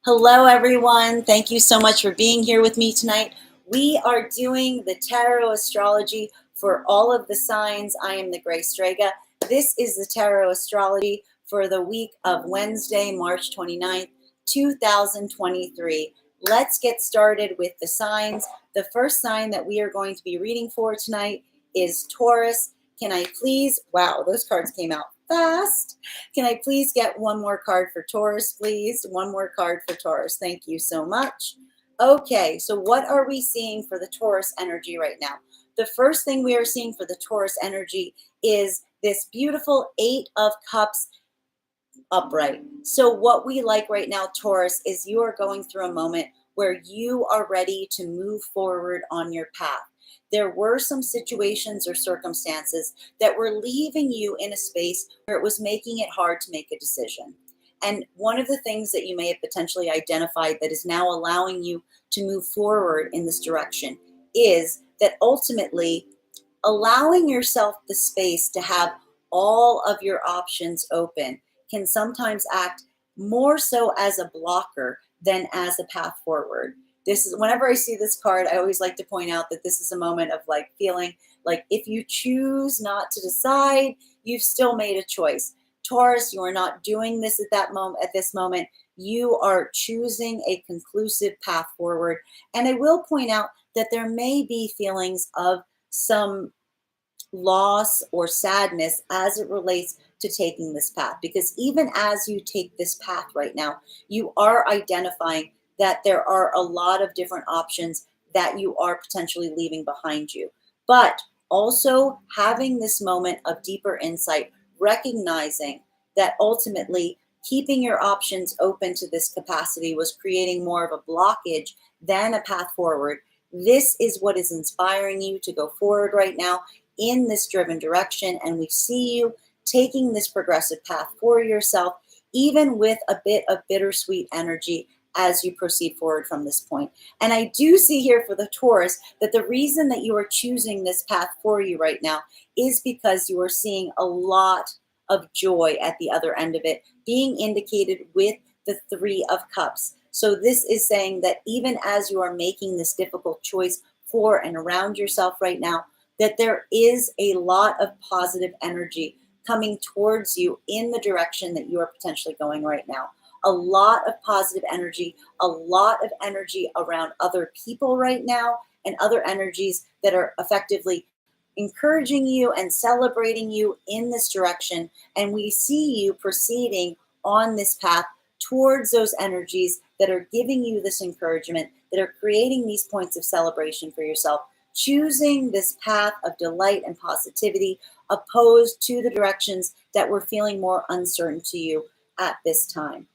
Hello, everyone. Thank you so much for being here with me tonight. We are doing the tarot astrology for all of the signs. I am the Gray Strega. This is the tarot astrology for the week of Wednesday, March 29th, 2023. Let's get started with the signs. The first sign that we are going to be reading for tonight is Taurus. Can I please, wow, those cards came out fast. Can I please get one more card for Taurus, please? One more card for Taurus. Thank you so much. Okay, so what are we seeing for the Taurus energy right now? The first thing we are seeing for the Taurus energy is this beautiful Eight of Cups upright. So what we like right now, Taurus, is you are going through a moment where you are ready to move forward on your path. There were some situations or circumstances that were leaving you in a space where it was making it hard to make a decision. And one of the things that you may have potentially identified that is now allowing you to move forward in this direction is that ultimately allowing yourself the space to have all of your options open can sometimes act more so as a blocker than as a path forward. This is, whenever I see this card, I always like to point out that this is a moment of like feeling like if you choose not to decide, you've still made a choice. Taurus, you are not doing this at that moment. At this moment, you are choosing a conclusive path forward. And I will point out that there may be feelings of some loss or sadness as it relates to taking this path, because even as you take this path right now, you are identifying that there are a lot of different options that you are potentially leaving behind you, but also having this moment of deeper insight, recognizing that ultimately keeping your options open to this capacity was creating more of a blockage than a path forward. This is what is inspiring you to go forward right now in this driven direction, and we see you taking this progressive path for yourself, even with a bit of bittersweet energy as you proceed forward from this point. And I do see here for the Taurus that the reason that you are choosing this path for you right now is because you are seeing a lot of joy at the other end of it, being indicated with the Three of Cups. So this is saying that even as you are making this difficult choice for and around yourself right now, that there is a lot of positive energy coming towards you in the direction that you are potentially going right now. A lot of positive energy, a lot of energy around other people right now, and other energies that are effectively encouraging you and celebrating you in this direction. And we see you proceeding on this path towards those energies that are giving you this encouragement, that are creating these points of celebration for yourself, choosing this path of delight and positivity opposed to the directions that were feeling more uncertain to you at this time.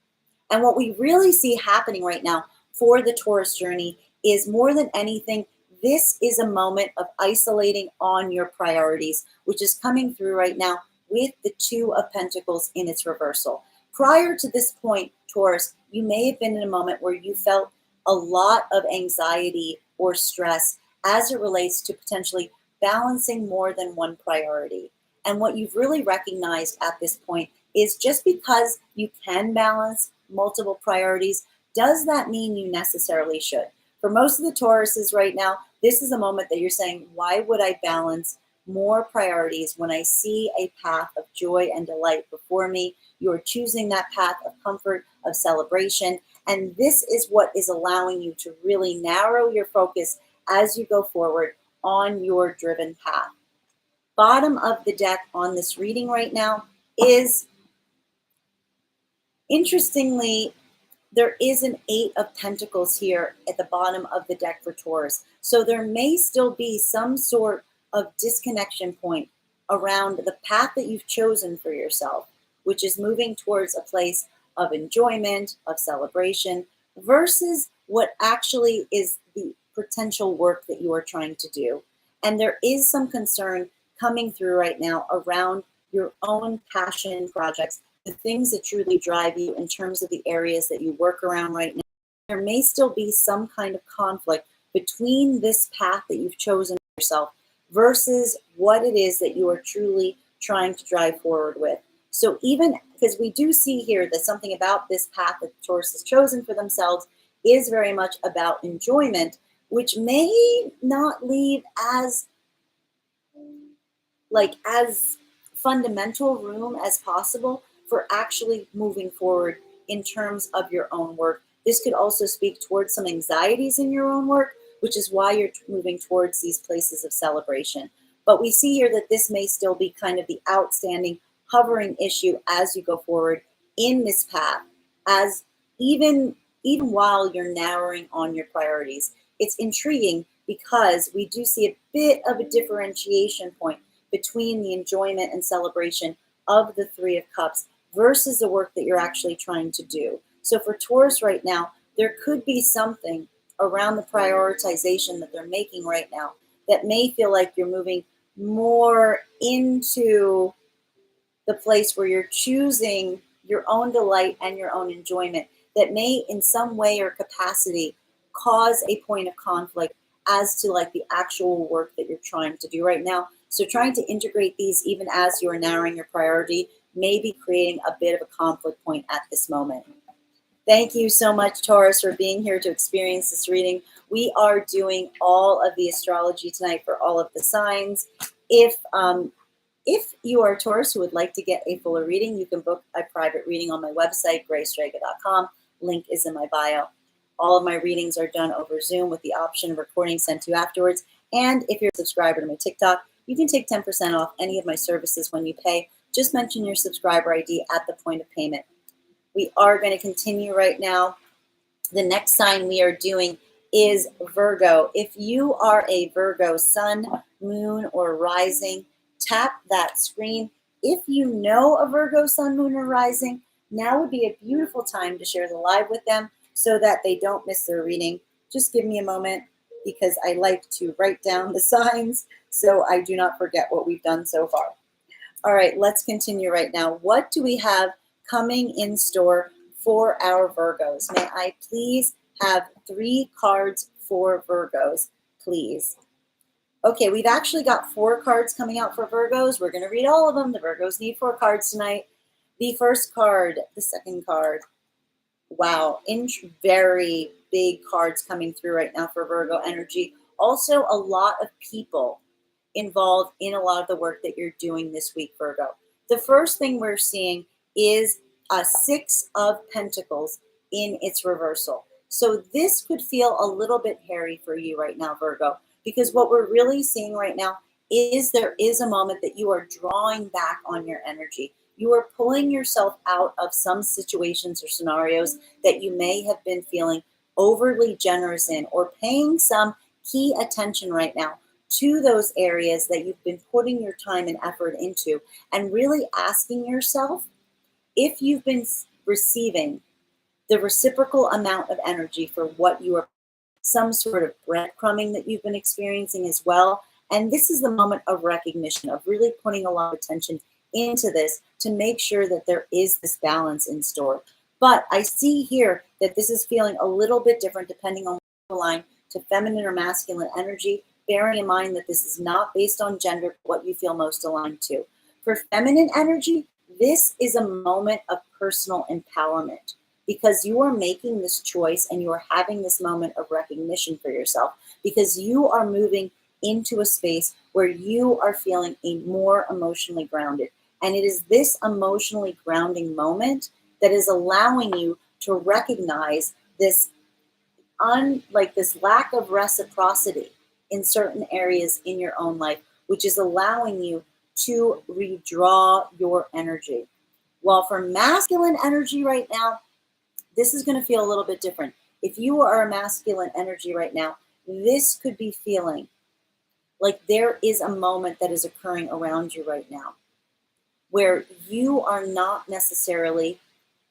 And what we really see happening right now for the Taurus journey is, more than anything, this is a moment of isolating on your priorities, which is coming through right now with the Two of Pentacles in its reversal. Prior to this point, Taurus, you may have been in a moment where you felt a lot of anxiety or stress as it relates to potentially balancing more than one priority. And what you've really recognized at this point is, just because you can balance multiple priorities, does that mean you necessarily should? For most of the Tauruses right now, this is a moment that you're saying, why would I balance more priorities when I see a path of joy and delight before me? You're choosing that path of comfort, of celebration. And this is what is allowing you to really narrow your focus as you go forward on your driven path. Bottom of the deck on this reading right now is, interestingly, there is an Eight of Pentacles here at the bottom of the deck for Taurus. So there may still be some sort of disconnection point around the path that you've chosen for yourself, which is moving towards a place of enjoyment, of celebration, versus what actually is the potential work that you are trying to do. And there is some concern coming through right now around your own passion projects, the things that truly drive you in terms of the areas that you work around right now. There may still be some kind of conflict between this path that you've chosen for yourself versus what it is that you are truly trying to drive forward with. So even because we do see here that something about this path that Taurus has chosen for themselves is very much about enjoyment, which may not leave as as fundamental room as possible for actually moving forward in terms of your own work. This could also speak towards some anxieties in your own work, which is why you're moving towards these places of celebration. But we see here that this may still be kind of the outstanding hovering issue as you go forward in this path, as even while you're narrowing on your priorities. It's intriguing because we do see a bit of a differentiation point between the enjoyment and celebration of the Three of Cups versus the work that you're actually trying to do. So for Taurus right now, there could be something around the prioritization that they're making right now that may feel like you're moving more into the place where you're choosing your own delight and your own enjoyment that may in some way or capacity cause a point of conflict as to like the actual work that you're trying to do right now. So trying to integrate these even as you're narrowing your priority may be creating a bit of a conflict point at this moment. Thank you so much, Taurus, for being here to experience this reading. We are doing all of the astrology tonight for all of the signs. If you are a Taurus who would like to get a fuller reading, you can book a private reading on my website, graystrega.com. Link is in my bio. All of my readings are done over Zoom with the option of recording sent to you afterwards. And if you're a subscriber to my TikTok, you can take 10% off any of my services when you pay. Just mention your subscriber ID at the point of payment. We are going to continue right now. The next sign we are doing is Virgo. If you are a Virgo sun, moon, or rising, tap that screen. If you know a Virgo sun, moon, or rising, now would be a beautiful time to share the live with them so that they don't miss their reading. Just give me a moment because I like to write down the signs so I do not forget what we've done so far. All right, let's continue right now. What do we have coming in store for our Virgos? May I please have 3 cards for Virgos, please? Okay, we've actually got 4 cards coming out for Virgos. We're going to read all of them. The Virgos need 4 cards tonight. The first card, the second card. Wow, very big cards coming through right now for Virgo energy. Also, a lot of people involved in a lot of the work that you're doing this week, Virgo. The first thing we're seeing is a 6 of Pentacles in its reversal. So this could feel a little bit hairy for you right now, Virgo, because what we're really seeing right now is there is a moment that you are drawing back on your energy. You are pulling yourself out of some situations or scenarios that you may have been feeling overly generous in, or paying some key attention right now to those areas that you've been putting your time and effort into, and really asking yourself if you've been receiving the reciprocal amount of energy for what you are, some sort of breadcrumbing that you've been experiencing as well. And this is the moment of recognition, of really putting a lot of attention into this to make sure that there is this balance in store. But I see here that this is feeling a little bit different depending on the line to feminine or masculine energy, bearing in mind that this is not based on gender, what you feel most aligned to. For feminine energy, this is a moment of personal empowerment because you are making this choice and you are having this moment of recognition for yourself because you are moving into a space where you are feeling more emotionally grounded. And it is this emotionally grounding moment that is allowing you to recognize this this lack of reciprocity in certain areas in your own life, which is allowing you to redraw your energy. While for masculine energy right now, this is going to feel a little bit different. If you are a masculine energy right now, this could be feeling like there is a moment that is occurring around you right now where you are not necessarily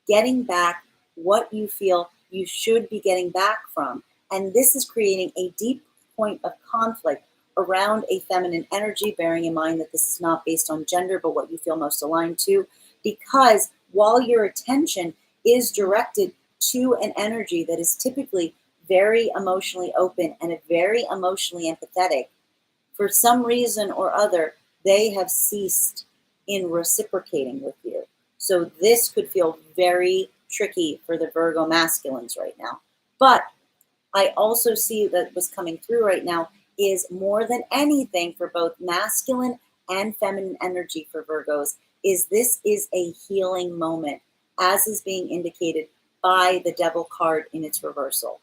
getting back what you feel you should be getting back from. And this is creating a deep point of conflict around a feminine energy, bearing in mind that this is not based on gender, but what you feel most aligned to. Because while your attention is directed to an energy that is typically very emotionally open and very emotionally empathetic, for some reason or other, they have ceased in reciprocating with you. So this could feel very tricky for the Virgo masculines right now. But I also see that what's coming through right now is more than anything for both masculine and feminine energy for Virgos is this is a healing moment, as is being indicated by the Devil card in its reversal.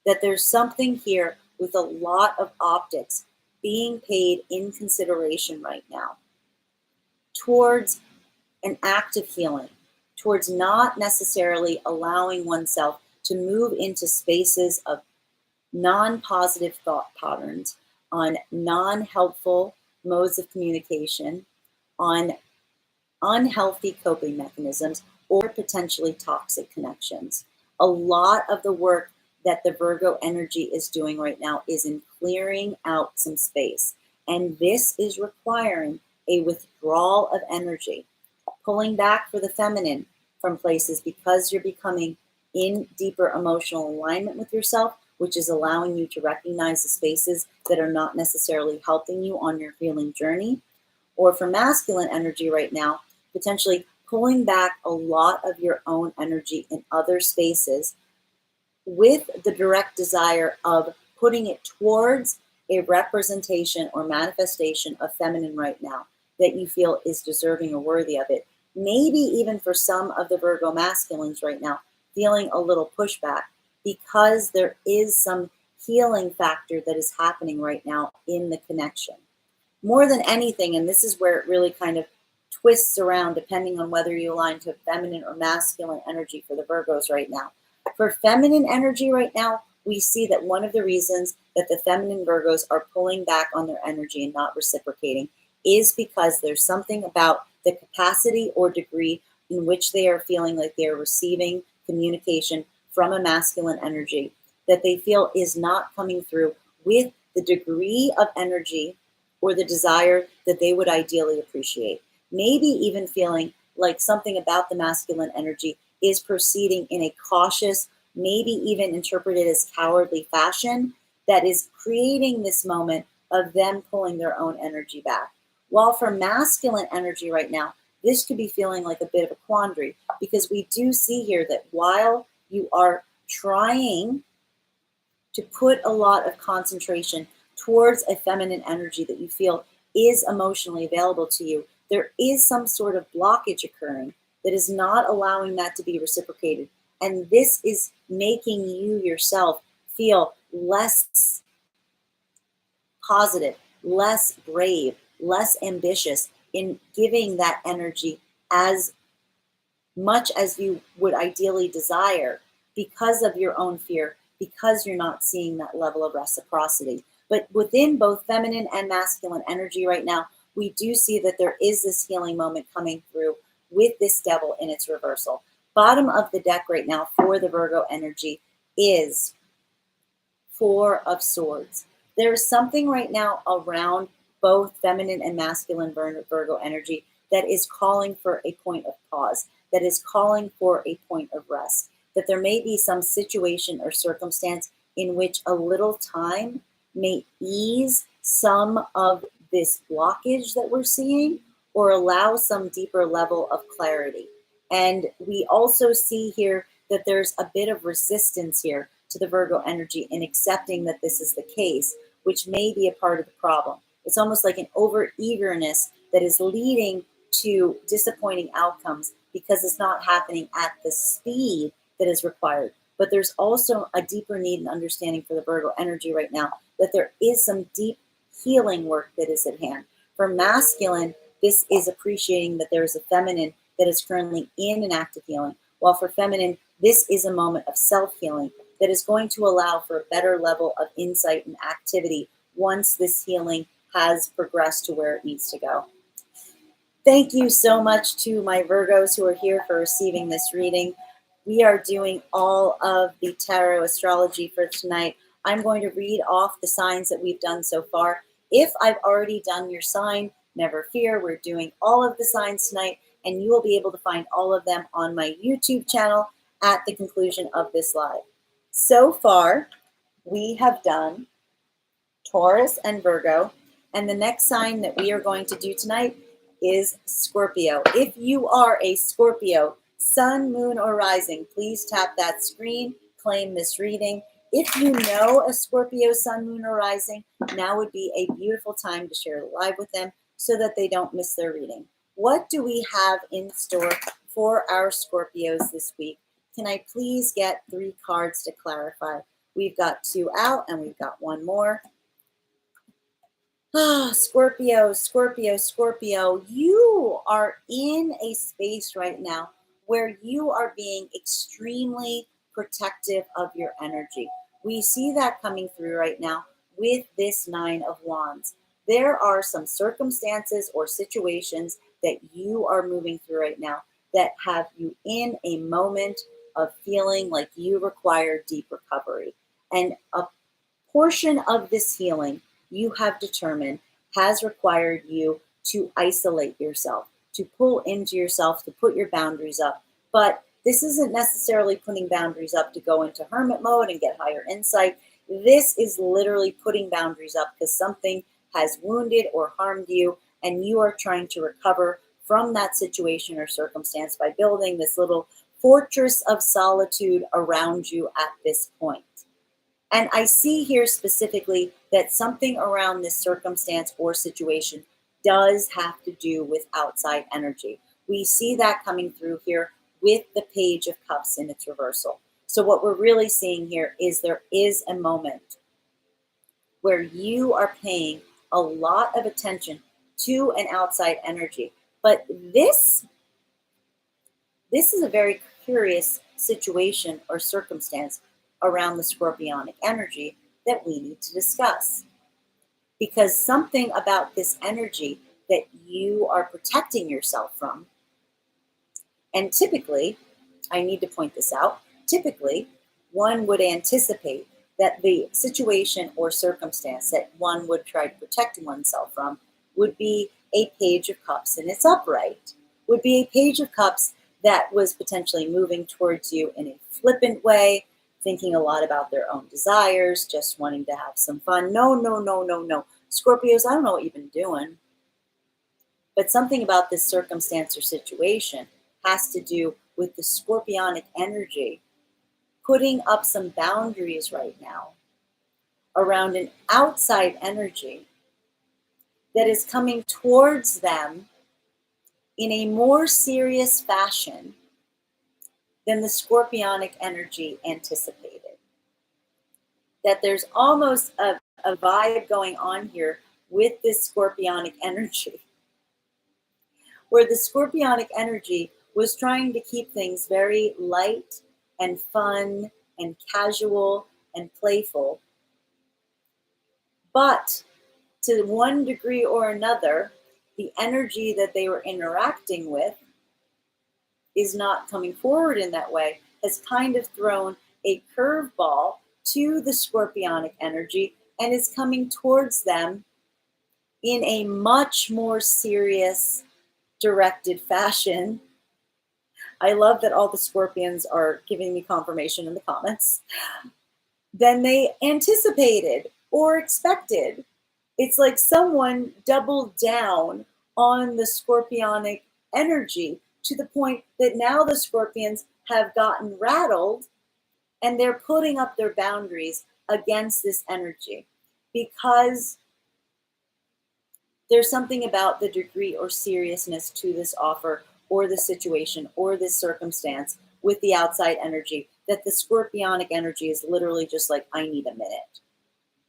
That there's something here with a lot of optics being paid in consideration right now towards an act of healing, towards not necessarily allowing oneself to move into spaces of non-positive thought patterns, on non-helpful modes of communication, on unhealthy coping mechanisms, or potentially toxic connections. A lot of the work that the Virgo energy is doing right now is in clearing out some space. And this is requiring a withdrawal of energy, pulling back for the feminine from places because you're becoming in deeper emotional alignment with yourself, which is allowing you to recognize the spaces that are not necessarily helping you on your healing journey. Or for masculine energy right now, potentially pulling back a lot of your own energy in other spaces with the direct desire of putting it towards a representation or manifestation of feminine right now that you feel is deserving or worthy of it. Maybe even for some of the Virgo masculines right now, feeling a little pushback because there is some healing factor that is happening right now in the connection. More than anything, and this is where it really kind of twists around depending on whether you align to feminine or masculine energy for the Virgos right now. For feminine energy right now, we see that one of the reasons that the feminine Virgos are pulling back on their energy and not reciprocating is because there's something about the capacity or degree in which they are feeling like they're receiving communication from a masculine energy that they feel is not coming through with the degree of energy or the desire that they would ideally appreciate. Maybe even feeling like something about the masculine energy is proceeding in a cautious, maybe even interpreted as cowardly fashion that is creating this moment of them pulling their own energy back. While for masculine energy right now, this could be feeling like a bit of a quandary because we do see here that while you are trying to put a lot of concentration towards a feminine energy that you feel is emotionally available to you, there is some sort of blockage occurring that is not allowing that to be reciprocated. And this is making you yourself feel less positive, less brave, less ambitious in giving that energy as much as you would ideally desire because of your own fear, because you're not seeing that level of reciprocity. But within both feminine and masculine energy right now, we do see that there is this healing moment coming through with this Devil in its reversal. Bottom of the deck right now for the Virgo energy is Four of Swords. There's something right now around both feminine and masculine Virgo energy that is calling for a point of pause, that is calling for a point of rest, that there may be some situation or circumstance in which a little time may ease some of this blockage that we're seeing or allow some deeper level of clarity. And we also see here that there's a bit of resistance here to the Virgo energy in accepting that this is the case, which may be a part of the problem. It's almost like an over-eagerness that is leading to disappointing outcomes because it's not happening at the speed that is required. But there's also a deeper need and understanding for the Virgo energy right now that there is some deep healing work that is at hand. For masculine, this is appreciating that there is a feminine that is currently in an act of healing, while for feminine, this is a moment of self-healing that is going to allow for a better level of insight and activity once this healing has progressed to where it needs to go. Thank you so much to my Virgos who are here for receiving this reading. We are doing all of the tarot astrology for tonight. I'm going to read off the signs that we've done so far. If I've already done your sign, never fear. We're doing all of the signs tonight, and you will be able to find all of them on my YouTube channel at the conclusion of this live. So far, we have done Taurus and Virgo, and the next sign that we are going to do tonight is Scorpio. If you are a Scorpio, sun, moon, or rising, please tap that screen, claim this reading. If you know a Scorpio, sun, moon, or rising, now would be a beautiful time to share live with them so that they don't miss their reading. What do we have in store for our Scorpios this week? Can I please get 3 cards to clarify? We've got 2 out and we've got 1 more. Scorpio, Scorpio, Scorpio, you are in a space right now where you are being extremely protective of your energy. We see that coming through right now with this 9 of Wands. There are some circumstances or situations that you are moving through right now that have you in a moment of feeling like you require deep recovery. And a portion of this healing you have determined has required you to isolate yourself, to pull into yourself, to put your boundaries up. But this isn't necessarily putting boundaries up to go into hermit mode and get higher insight. This is literally putting boundaries up because something has wounded or harmed you, and you are trying to recover from that situation or circumstance by building this little fortress of solitude around you at this point. And I see here specifically that something around this circumstance or situation does have to do with outside energy. We see that coming through here with the Page of Cups in its reversal. So what we're really seeing here is there is a moment where you are paying a lot of attention to an outside energy. But this is a very curious situation or circumstance around the Scorpionic energy that we need to discuss. Because something about this energy that you are protecting yourself from, and typically, I need to point this out, typically one would anticipate that the situation or circumstance that one would try to protect oneself from would be a Page of Cups in its upright, would be a Page of Cups that was potentially moving towards you in a flippant way, thinking a lot about their own desires, just wanting to have some fun. No, no, no, no, no. Scorpios, I don't know what you've been doing. But something about this circumstance or situation has to do with the Scorpionic energy putting up some boundaries right now around an outside energy that is coming towards them in a more serious fashion than the Scorpionic energy anticipated. That there's almost a vibe going on here with this Scorpionic energy, where the Scorpionic energy was trying to keep things very light and fun and casual and playful. But to one degree or another, the energy that they were interacting with is not coming forward in that way, has kind of thrown a curveball to the Scorpionic energy and is coming towards them in a much more serious, directed fashion. I love that all the Scorpions are giving me confirmation in the comments, than they anticipated or expected. It's like someone doubled down on the Scorpionic energy to the point that now the Scorpions have gotten rattled and they're putting up their boundaries against this energy because there's something about the degree or seriousness to this offer or the situation or this circumstance with the outside energy that the Scorpionic energy is literally just like, I need a minute.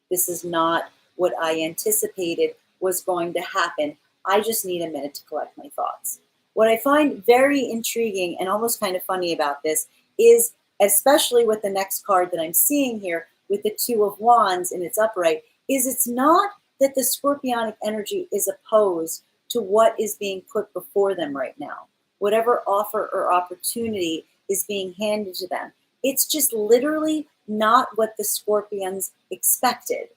This is not what I anticipated was going to happen. I just need a minute to collect my thoughts. What I find very intriguing and almost kind of funny about this is, especially with the next card that I'm seeing here with the 2 of Wands in its upright, is it's not that the Scorpionic energy is opposed to what is being put before them right now. Whatever offer or opportunity is being handed to them. It's just literally not what the Scorpions expected.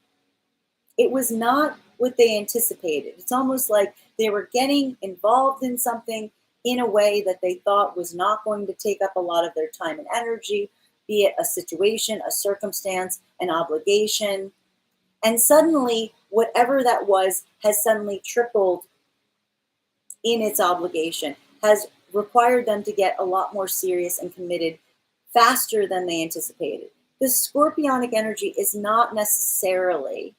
It was not what they anticipated. It's almost like they were getting involved in something in a way that they thought was not going to take up a lot of their time and energy, be it a situation, a circumstance, an obligation. And suddenly, whatever that was has suddenly tripled in its obligation, has required them to get a lot more serious and committed faster than they anticipated. The scorpionic energy is not necessarily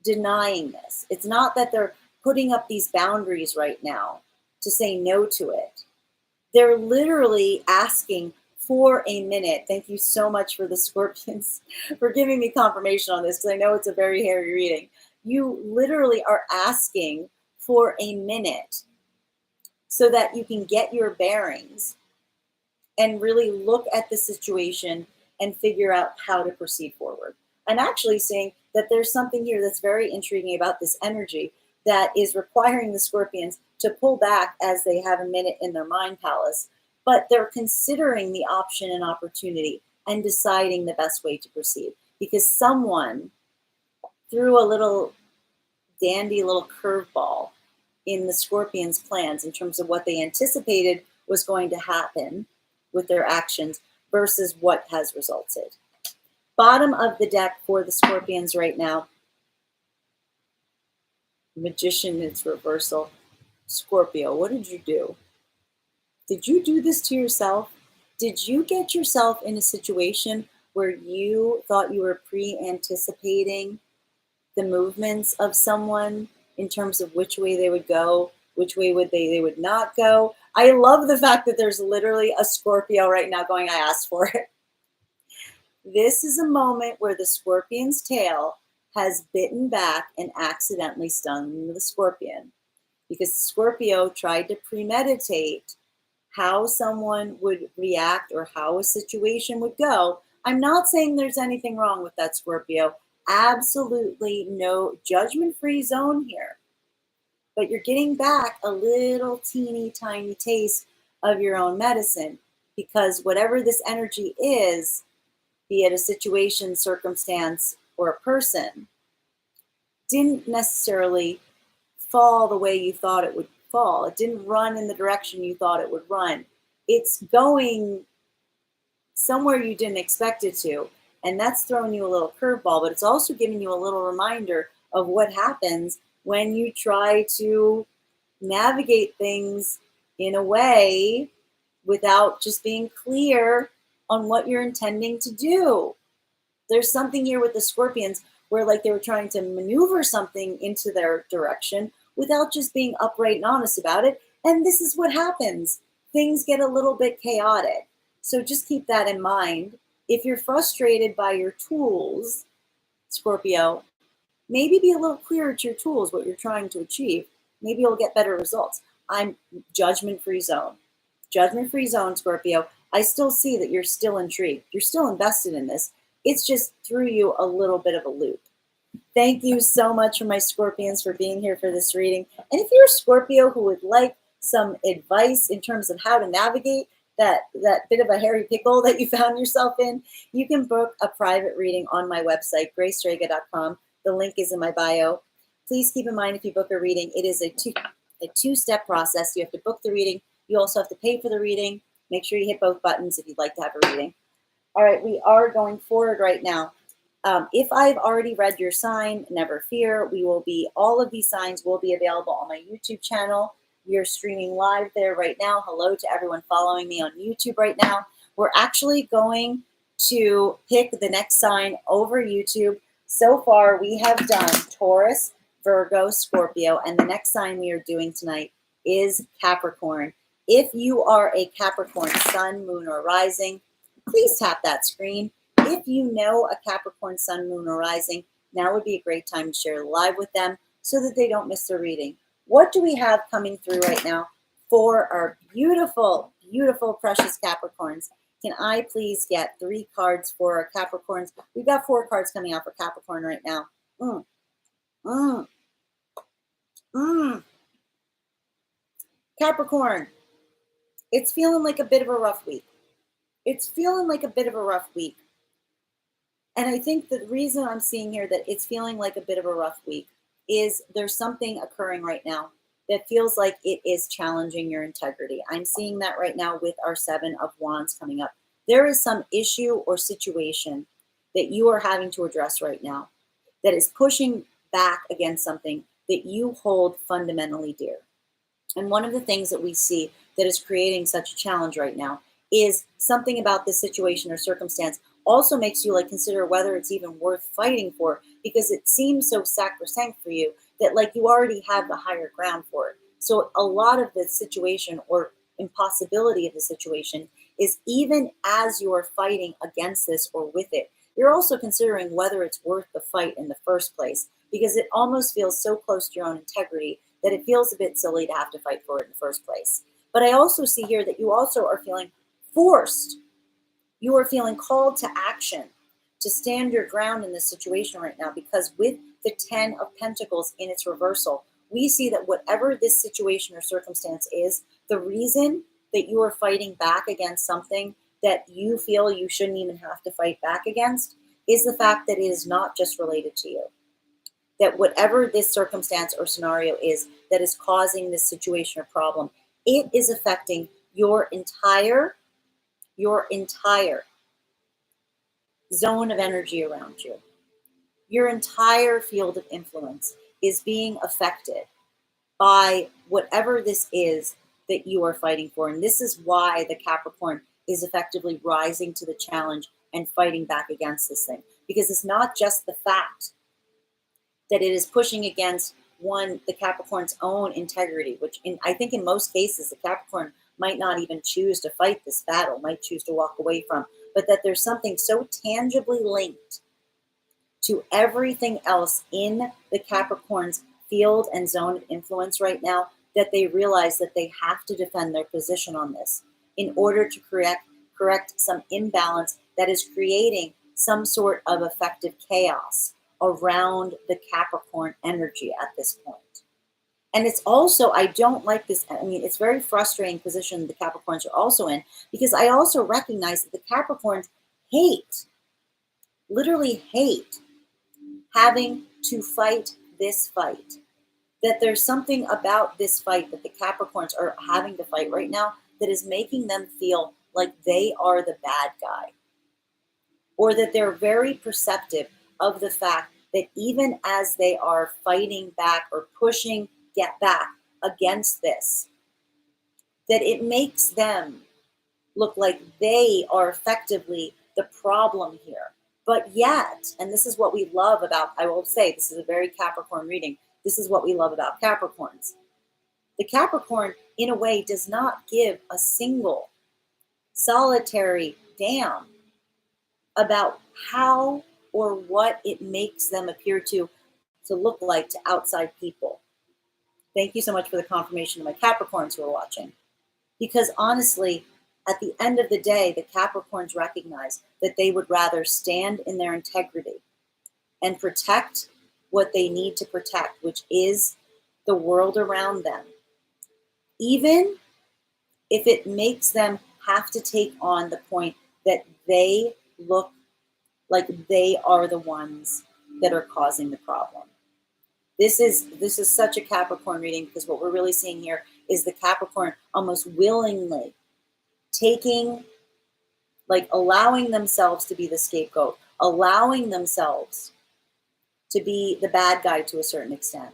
denying this. It's not that they're putting up these boundaries right now to say no to it. They're literally asking for a minute. Thank you so much for the scorpions for giving me confirmation on this, because I know it's a very hairy reading. You literally are asking for a minute so that you can get your bearings and really look at the situation and figure out how to proceed forward. I'm actually seeing that there's something here that's very intriguing about this energy that is requiring the scorpions to pull back as they have a minute in their mind palace, but they're considering the option and opportunity and deciding the best way to proceed, because someone threw a little dandy little curveball in the scorpions' plans in terms of what they anticipated was going to happen with their actions versus what has resulted. Bottom of the deck for the scorpions right now, Magician, its reversal. Scorpio, what did you do? Did you do this to yourself? Did you get yourself in a situation where you thought you were pre-anticipating the movements of someone in terms of which way they would go, which way they would not go? I love the fact that there's literally a Scorpio right now going, I asked for it. This is a moment where the scorpion's tail has bitten back and accidentally stung the scorpion, because the Scorpio tried to premeditate how someone would react or how a situation would go. I'm not saying there's anything wrong with that, Scorpio. Absolutely no judgment-free zone here. But you're getting back a little teeny tiny taste of your own medicine, because whatever this energy is, be it a situation, circumstance, or a person, didn't necessarily fall the way you thought it would fall. It didn't run in the direction you thought it would run. It's going somewhere you didn't expect it to. And that's throwing you a little curveball, but it's also giving you a little reminder of what happens when you try to navigate things in a way without just being clear on what you're intending to do. There's something here with the scorpions where like they were trying to maneuver something into their direction without just being upright and honest about it. And this is what happens. Things get a little bit chaotic. So just keep that in mind. If you're frustrated by your tools, Scorpio, maybe be a little clearer to your tools, what you're trying to achieve. Maybe you'll get better results. I'm judgment-free zone. Judgment-free zone, Scorpio. I still see that you're still intrigued. You're still invested in this. It's just threw you a little bit of a loop. Thank you so much for my Scorpions for being here for this reading. And if you're a Scorpio who would like some advice in terms of how to navigate that bit of a hairy pickle that you found yourself in, you can book a private reading on my website, graystrega.com. The link is in my bio. Please keep in mind, if you book a reading, it is a two-step process. You have to book the reading. You also have to pay for the reading. Make sure you hit both buttons if you'd like to have a reading. All right, we are going forward right now. If I've already read your sign, never fear. All of these signs will be available on my YouTube channel. We are streaming live there right now. Hello to everyone following me on YouTube right now. We're actually going to pick the next sign over YouTube. So far, we have done Taurus, Virgo, Scorpio, and the next sign we are doing tonight is Capricorn. If you are a Capricorn sun, moon, or rising, please tap that screen. If you know a Capricorn sun, moon, or rising, now would be a great time to share live with them so that they don't miss the reading. What do we have coming through right now for our beautiful, beautiful, precious Capricorns? Can I please get 3 cards for our Capricorns? We've got 4 cards coming out for Capricorn right now. Capricorn, it's feeling like a bit of a rough week. It's feeling like a bit of a rough week. And I think the reason I'm seeing here that it's feeling like a bit of a rough week is there's something occurring right now that feels like it is challenging your integrity. I'm seeing that right now with our 7 of Wands coming up. There is some issue or situation that you are having to address right now that is pushing back against something that you hold fundamentally dear. And one of the things that we see that is creating such a challenge right now is something about this situation or circumstance also makes you like consider whether it's even worth fighting for, because it seems so sacrosanct for you that like you already have the higher ground for it. So a lot of the situation or impossibility of the situation is, even as you're fighting against this or with it, you're also considering whether it's worth the fight in the first place, because it almost feels so close to your own integrity that it feels a bit silly to have to fight for it in the first place. But I also see here that you also are feeling forced. You are feeling called to action, to stand your ground in this situation right now, because with the 10 of Pentacles in its reversal, we see that whatever this situation or circumstance is, the reason that you are fighting back against something that you feel you shouldn't even have to fight back against is the fact that it is not just related to you. That whatever this circumstance or scenario is that is causing this situation or problem, it is affecting your entire zone of energy around you. Your entire field of influence is being affected by whatever this is that you are fighting for. And this is why the Capricorn is effectively rising to the challenge and fighting back against this thing. Because it's not just the fact that it is pushing against the Capricorn's own integrity, which I think in most cases, the Capricorn might not even choose to fight this battle, might choose to walk away from, but that there's something so tangibly linked to everything else in the Capricorn's field and zone of influence right now that they realize that they have to defend their position on this in order to correct some imbalance that is creating some sort of effective chaos around the Capricorn energy at this point. And it's also, I don't like this. I mean, it's very frustrating position the Capricorns are also in, because I also recognize that the Capricorns literally hate having to fight this fight. That there's something about this fight that the Capricorns are having to fight right now that is making them feel like they are the bad guy. Or that they're very perceptive of the fact that even as they are fighting back or pushing get back against this, that it makes them look like they are effectively the problem here. But yet, and this is what we love about, I will say, this is a very Capricorn reading. This is what we love about Capricorns. The Capricorn, in a way, does not give a single solitary damn about how or what it makes them appear to look like to outside people. Thank you so much for the confirmation of my Capricorns who are watching. Because honestly, at the end of the day, the Capricorns recognize that they would rather stand in their integrity and protect what they need to protect, which is the world around them, even if it makes them have to take on the point that they look like they are the ones that are causing the problem. This is such a Capricorn reading, because what we're really seeing here is the Capricorn almost willingly taking, like allowing themselves to be the scapegoat, allowing themselves to be the bad guy to a certain extent,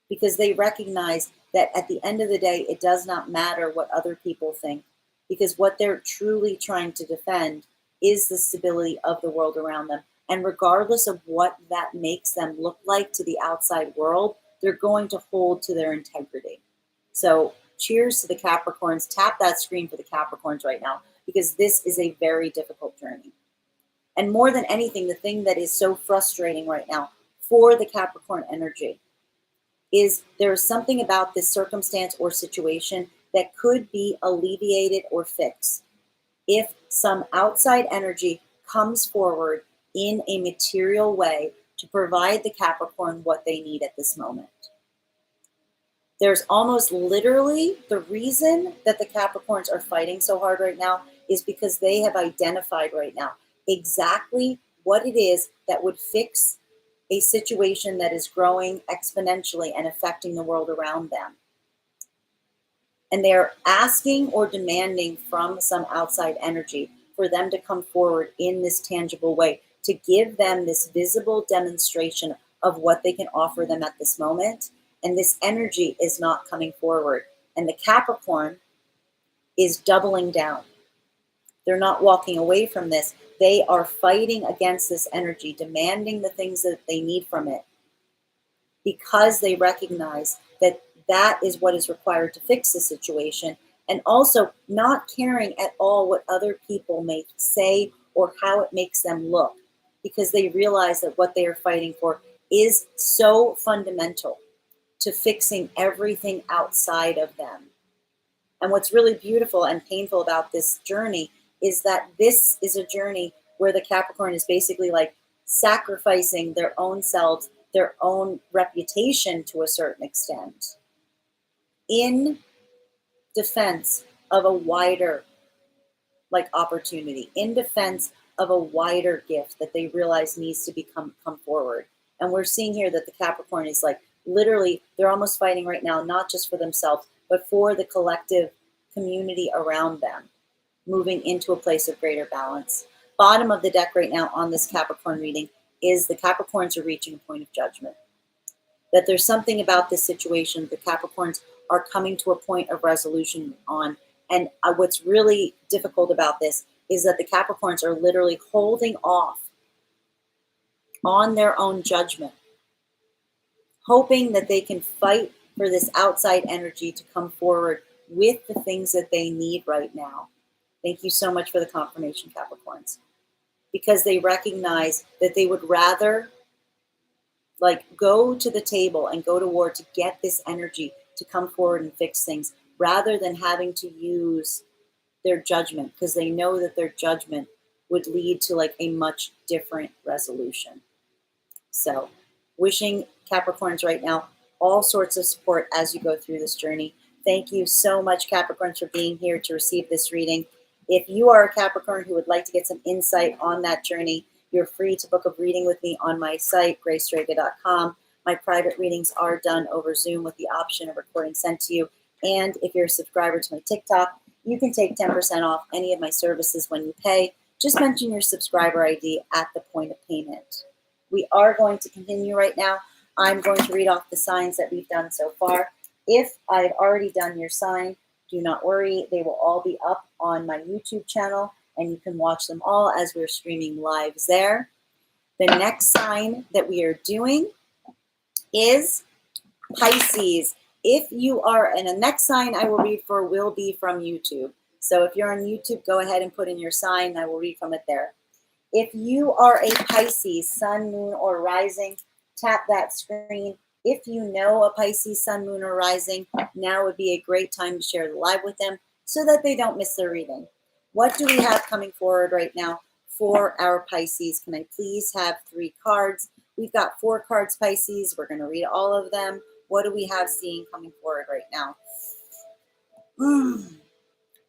because they recognize that at the end of the day, it does not matter what other people think, because what they're truly trying to defend is the stability of the world around them. And regardless of what that makes them look like to the outside world, they're going to hold to their integrity. So cheers to the Capricorns. Tap that screen for the Capricorns right now, because this is a very difficult journey. And more than anything, the thing that is so frustrating right now for the Capricorn energy is there is something about this circumstance or situation that could be alleviated or fixed if some outside energy comes forward in a material way to provide the Capricorn what they need at this moment. There's almost literally the reason that the Capricorns are fighting so hard right now is because they have identified right now exactly what it is that would fix a situation that is growing exponentially and affecting the world around them. And they're asking or demanding from some outside energy for them to come forward in this tangible way, to give them this visible demonstration of what they can offer them at this moment, and this energy is not coming forward. And the Capricorn is doubling down. They're not walking away from this. They are fighting against this energy, demanding the things that they need from it, because they recognize that that is what is required to fix the situation, and also not caring at all what other people may say or how it makes them look, because they realize that what they are fighting for is so fundamental to fixing everything outside of them. And what's really beautiful and painful about this journey is that this is a journey where the Capricorn is basically like sacrificing their own selves, their own reputation to a certain extent, in defense of a wider opportunity, in defense of a wider gift that they realize needs to come forward. And we're seeing here that the Capricorn is like literally, they're almost fighting right now, not just for themselves, but for the collective community around them, moving into a place of greater balance. Bottom of the deck right now on this Capricorn reading is the Capricorns are reaching a point of judgment. That there's something about this situation the Capricorns are coming to a point of resolution on. And what's really difficult about this is that the Capricorns are literally holding off on their own judgment, hoping that they can fight for this outside energy to come forward with the things that they need right now. Thank you so much for the confirmation, Capricorns. Because they recognize that they would rather go to the table and go to war to get this energy to come forward and fix things, rather than having to use their judgment, because they know that their judgment would lead to a much different resolution. So wishing Capricorns right now all sorts of support as you go through this journey. Thank you so much, Capricorns, for being here to receive this reading. If you are a Capricorn who would like to get some insight on that journey, you're free to book a reading with me on my site, graystrega.com. My private readings are done over Zoom with the option of recording sent to you. And if you're a subscriber to my TikTok, you can take 10% off any of my services when you pay. Just mention your subscriber ID at the point of payment. We are going to continue right now. I'm going to read off the signs that we've done so far. If I've already done your sign, do not worry. They will all be up on my YouTube channel, and you can watch them all as we're streaming live there. The next sign that we are doing is Pisces. If you are, and the next sign I will read for will be from YouTube. So if you're on YouTube, go ahead and put in your sign, and I will read from it there. If you are a Pisces, sun, moon, or rising, tap that screen. If you know a Pisces, sun, moon, or rising, now would be a great time to share the live with them so that they don't miss their reading. What do we have coming forward right now for our Pisces? Can I please have 3 cards? We've got 4 cards, Pisces. We're going to read all of them. What do we have seeing coming forward right now?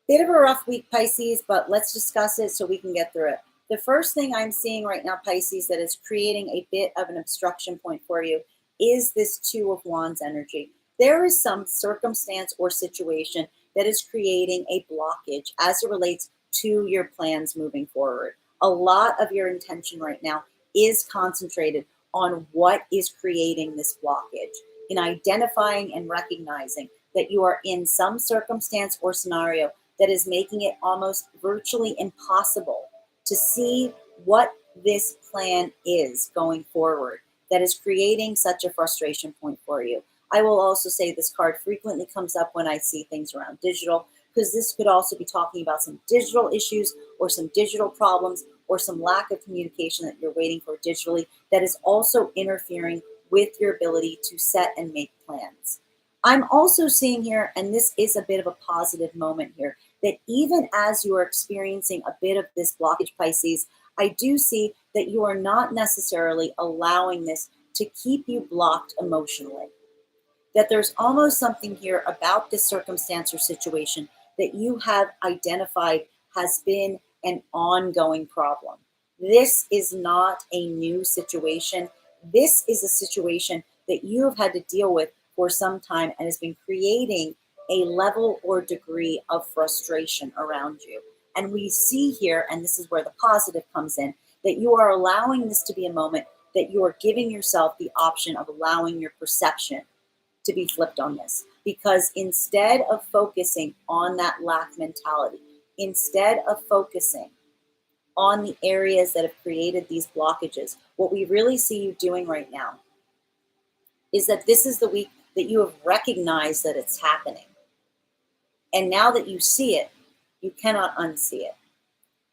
Bit of a rough week, Pisces, but let's discuss it so we can get through it. The first thing I'm seeing right now, Pisces, that is creating a bit of an obstruction point for you is this 2 of Wands energy. There is some circumstance or situation that is creating a blockage as it relates to your plans moving forward. A lot of your intention right now is concentrated on what is creating this blockage, in identifying and recognizing that you are in some circumstance or scenario that is making it almost virtually impossible to see what this plan is going forward, that is creating such a frustration point for you. I will also say this card frequently comes up when I see things around digital, because this could also be talking about some digital issues or some digital problems or some lack of communication that you're waiting for digitally that is also interfering with your ability to set and make plans. I'm also seeing here, and this is a bit of a positive moment here, that even as you are experiencing a bit of this blockage, Pisces, I do see that you are not necessarily allowing this to keep you blocked emotionally. That there's almost something here about this circumstance or situation that you have identified has been an ongoing problem. This is not a new situation. This is a situation that you have had to deal with for some time and has been creating a level or degree of frustration around you. And we see here, and this is where the positive comes in, that you are allowing this to be a moment that you are giving yourself the option of allowing your perception to be flipped on this, because instead of focusing on that lack mentality, instead of focusing on the areas that have created these blockages, what we really see you doing right now is that this is the week that you have recognized that it's happening. And now that you see it, you cannot unsee it.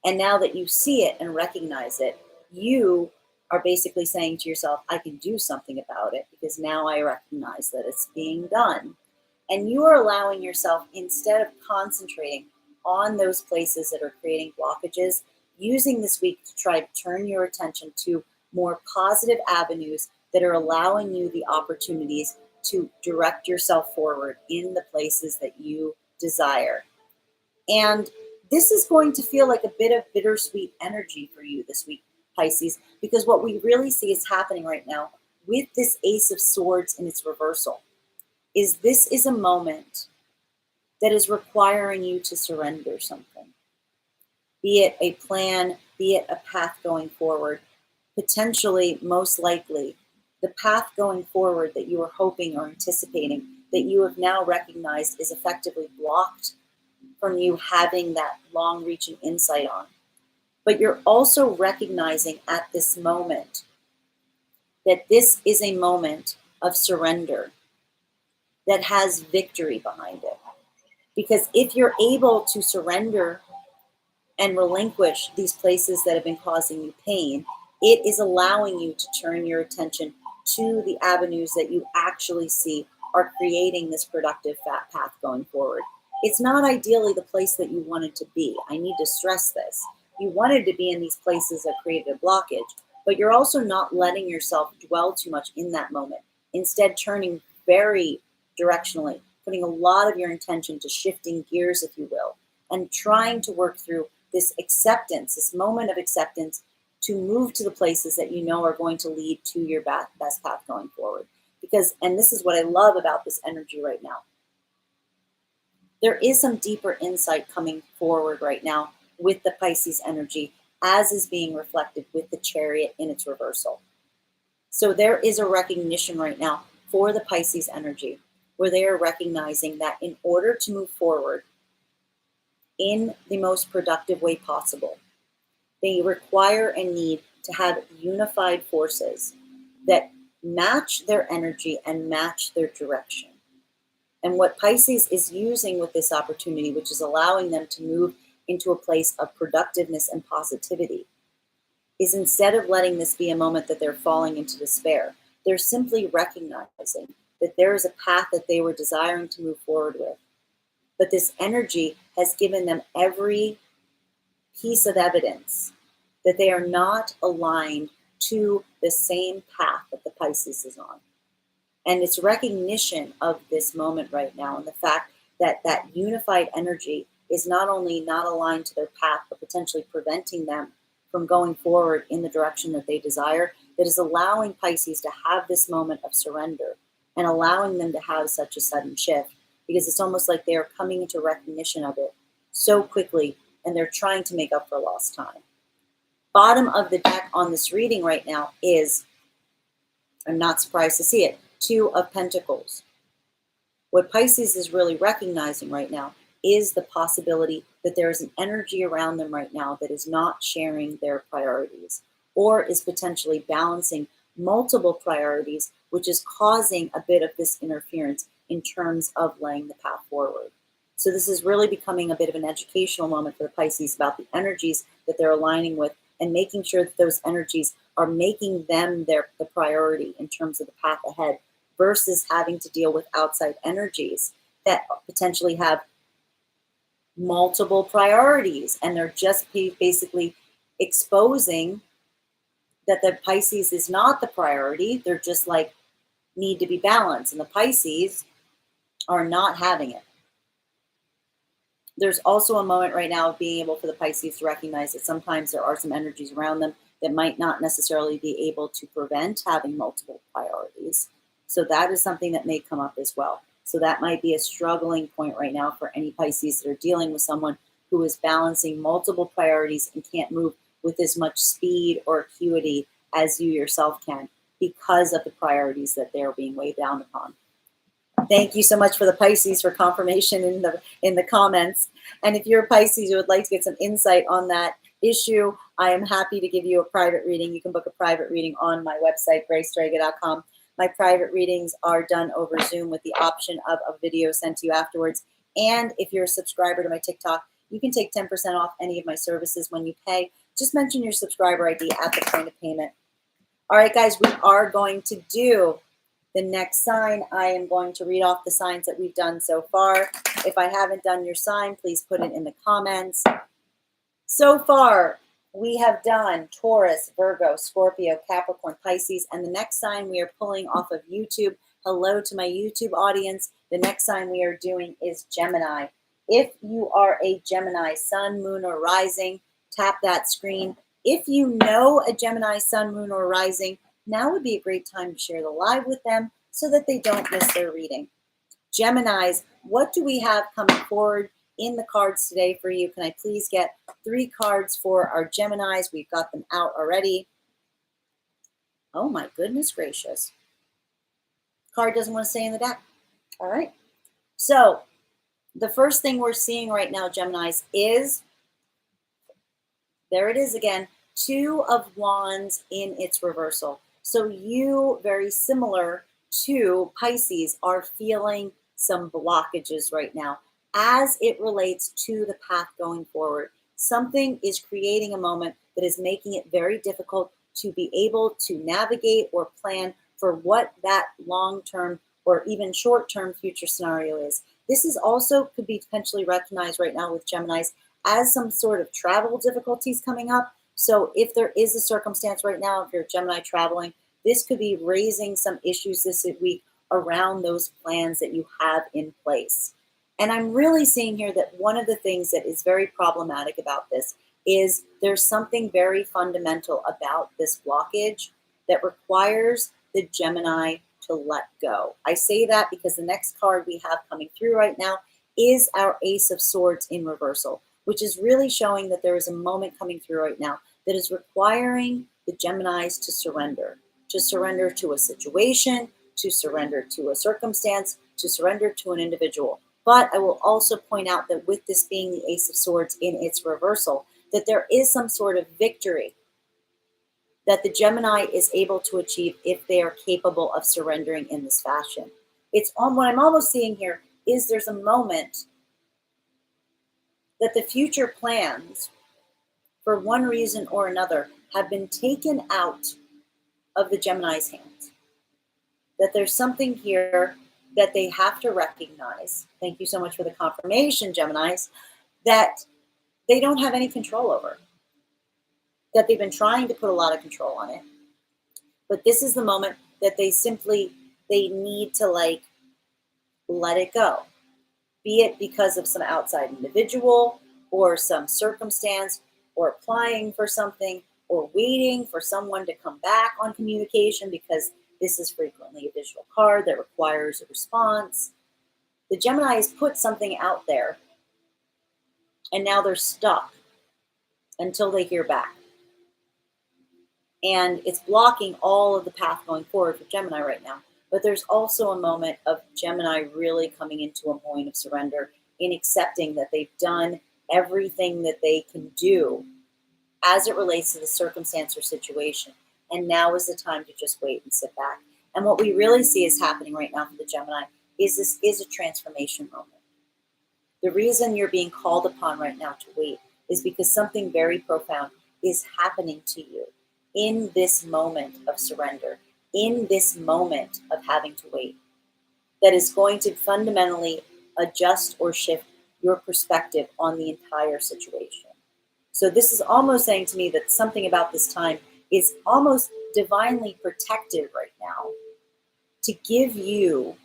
And now that you see it and recognize it, you are basically saying to yourself, I can do something about it because now I recognize that it's being done. And you are allowing yourself, instead of concentrating on those places that are creating blockages, using this week to try to turn your attention to more positive avenues that are allowing you the opportunities to direct yourself forward in the places that you desire. And this is going to feel like a bit of bittersweet energy for you this week, Pisces, because what we really see is happening right now with this Ace of Swords in its reversal is this is a moment that is requiring you to surrender something, be it a plan, be it a path going forward. Potentially, most likely, the path going forward that you were hoping or anticipating that you have now recognized is effectively blocked from you having that long-reaching insight on. But you're also recognizing at this moment that this is a moment of surrender that has victory behind it. Because if you're able to surrender and relinquish these places that have been causing you pain, it is allowing you to turn your attention to the avenues that you actually see are creating this productive path going forward. It's not ideally the place that you wanted to be. I need to stress this. You wanted to be in these places that created a blockage, but you're also not letting yourself dwell too much in that moment. Instead, turning very directionally, putting a lot of your intention to shifting gears, if you will, and trying to work through this acceptance, this moment of acceptance, to move to the places that you know are going to lead to your best path going forward. Because, and this is what I love about this energy right now, there is some deeper insight coming forward right now with the Pisces energy, as is being reflected with the Chariot in its reversal. So there is a recognition right now for the Pisces energy, where they are recognizing that in order to move forward in the most productive way possible, they require and need to have unified forces that match their energy and match their direction. And what Pisces is using with this opportunity, which is allowing them to move into a place of productiveness and positivity, is instead of letting this be a moment that they're falling into despair, they're simply recognizing that there is a path that they were desiring to move forward with. But this energy has given them every piece of evidence that they are not aligned to the same path that the Pisces is on. And it's recognition of this moment right now, and the fact that that unified energy is not only not aligned to their path, but potentially preventing them from going forward in the direction that they desire, that is allowing Pisces to have this moment of surrender and allowing them to have such a sudden shift, because it's almost like they are coming into recognition of it so quickly, and they're trying to make up for lost time. Bottom of the deck on this reading right now is, I'm not surprised to see it, Two of Pentacles. What Pisces is really recognizing right now is the possibility that there is an energy around them right now that is not sharing their priorities, or is potentially balancing multiple priorities, which is causing a bit of this interference in terms of laying the path forward. So this is really becoming a bit of an educational moment for the Pisces about the energies that they're aligning with, and making sure that those energies are making them the priority in terms of the path ahead, versus having to deal with outside energies that potentially have multiple priorities, and they're just basically exposing that the Pisces is not the priority. They're just like, need to be balanced, and the Pisces are not having it. There's also a moment right now of being able for the Pisces to recognize that sometimes there are some energies around them that might not necessarily be able to prevent having multiple priorities. So that is something that may come up as well. So that might be a struggling point right now for any Pisces that are dealing with someone who is balancing multiple priorities and can't move with as much speed or acuity as you yourself can, because of the priorities that they're being weighed down upon. Thank you so much for the Pisces for confirmation in the comments. And if you're a Pisces who would like to get some insight on that issue, I am happy to give you a private reading. You can book a private reading on my website, graystrega.com. My private readings are done over Zoom with the option of a video sent to you afterwards. And if you're a subscriber to my TikTok, you can take 10% off any of my services when you pay. Just mention your subscriber ID at the point of payment. All right, guys, we are going to do the next sign. I am going to read off the signs that we've done so far. If I haven't done your sign, please put it in the comments. So far, we have done Taurus, Virgo, Scorpio, Capricorn, Pisces, and the next sign we are pulling off of YouTube. Hello to my YouTube audience. The next sign we are doing is Gemini. If you are a Gemini, sun, moon, or rising, tap that screen. If you know a Gemini, sun, moon, or rising, now would be a great time to share the live with them so that they don't miss their reading. Geminis, what do we have coming forward in the cards today for you? Can I please get 3 cards for our Geminis? We've got them out already. Oh my goodness gracious. Card doesn't want to stay in the deck. All right. So the first thing we're seeing right now, Geminis, is, there it is again, 2 of Wands in its reversal. So you, very similar to Pisces, are feeling some blockages right now as it relates to the path going forward. Something is creating a moment that is making it very difficult to be able to navigate or plan for what that long-term or even short-term future scenario is. This is also could be potentially recognized right now with Geminis as some sort of travel difficulties coming up. So if there is a circumstance right now, if you're a Gemini traveling, this could be raising some issues this week around those plans that you have in place. And I'm really seeing here that one of the things that is very problematic about this is there's something very fundamental about this blockage that requires the Gemini to let go. I say that because the next card we have coming through right now is our Ace of Swords in reversal, which is really showing that there is a moment coming through right now that is requiring the Geminis to surrender to a situation, to surrender to a circumstance, to surrender to an individual. But I will also point out that with this being the Ace of Swords in its reversal, that there is some sort of victory that the Gemini is able to achieve if they are capable of surrendering in this fashion. It's on what I'm almost seeing here is there's a moment that the future plans, for one reason or another, have been taken out of the Gemini's hands. That there's something here that they have to recognize. Thank you so much for the confirmation, Geminis, that they don't have any control over. That they've been trying to put a lot of control on it. But this is the moment that they need to let it go. Be it because of some outside individual or some circumstance or applying for something or waiting for someone to come back on communication, because this is frequently a digital card that requires a response. The Gemini has put something out there and now they're stuck until they hear back. And it's blocking all of the path going forward for Gemini right now. But there's also a moment of Gemini really coming into a point of surrender in accepting that they've done everything that they can do as it relates to the circumstance or situation. And now is the time to just wait and sit back. And what we really see is happening right now for the Gemini is this is a transformation moment. The reason you're being called upon right now to wait is because something very profound is happening to you in this moment of surrender, in this moment of having to wait, that is going to fundamentally adjust or shift your perspective on the entire situation. So this is almost saying to me that something about this time is almost divinely protected right now to give you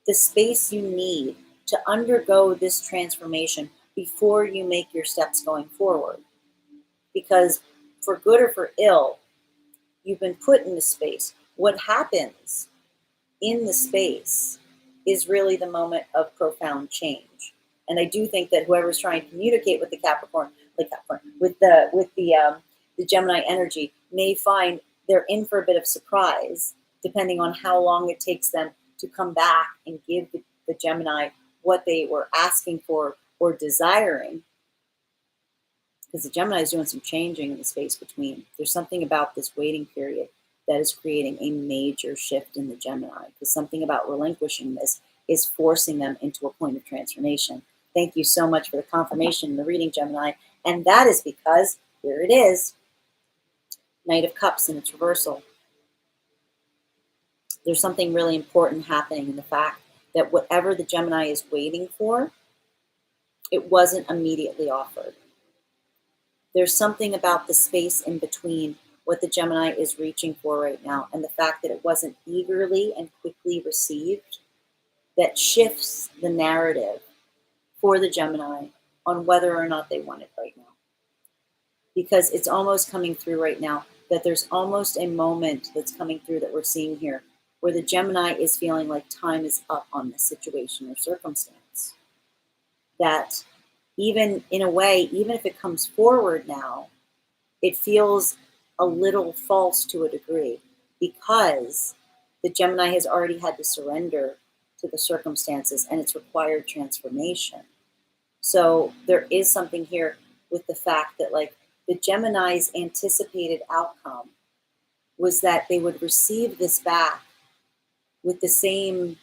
the space you need to undergo this transformation before you make your steps going forward. Because for good or for ill, you've been put in this space. What happens in the space is really the moment of profound change. And I do think that whoever's trying to communicate with the Capricorn, with the Gemini energy, may find they're in for a bit of surprise, depending on how long it takes them to come back and give the Gemini what they were asking for or desiring, because the Gemini is doing some changing in the space between. There's something about this waiting period that is creating a major shift in the Gemini, because something about relinquishing this is forcing them into a point of transformation. Thank you so much for the confirmation in the reading, Gemini. And that is because, here it is, Knight of Cups in its reversal. There's something really important happening in the fact that whatever the Gemini is waiting for, it wasn't immediately offered. There's something about the space in between what the Gemini is reaching for right now and the fact that it wasn't eagerly and quickly received that shifts the narrative for the Gemini on whether or not they want it right now. Because it's almost coming through right now that there's almost a moment that's coming through that we're seeing here where the Gemini is feeling like time is up on this situation or circumstance. That even in a way, even if it comes forward now, it feels a little false to a degree because the Gemini has already had to surrender to the circumstances and it's required transformation. So there is something here with the fact that like the Gemini's anticipated outcome was that they would receive this back with the same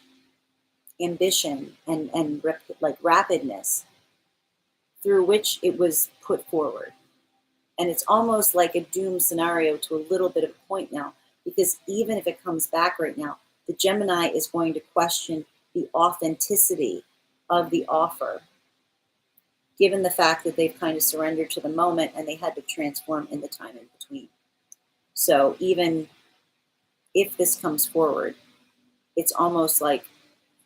ambition and like rapidness through which it was put forward. And it's almost like a doom scenario to a little bit of a point now, because even if it comes back right now, the Gemini is going to question the authenticity of the offer, given the fact that they've kind of surrendered to the moment and they had to transform in the time in between. So even if this comes forward, it's almost like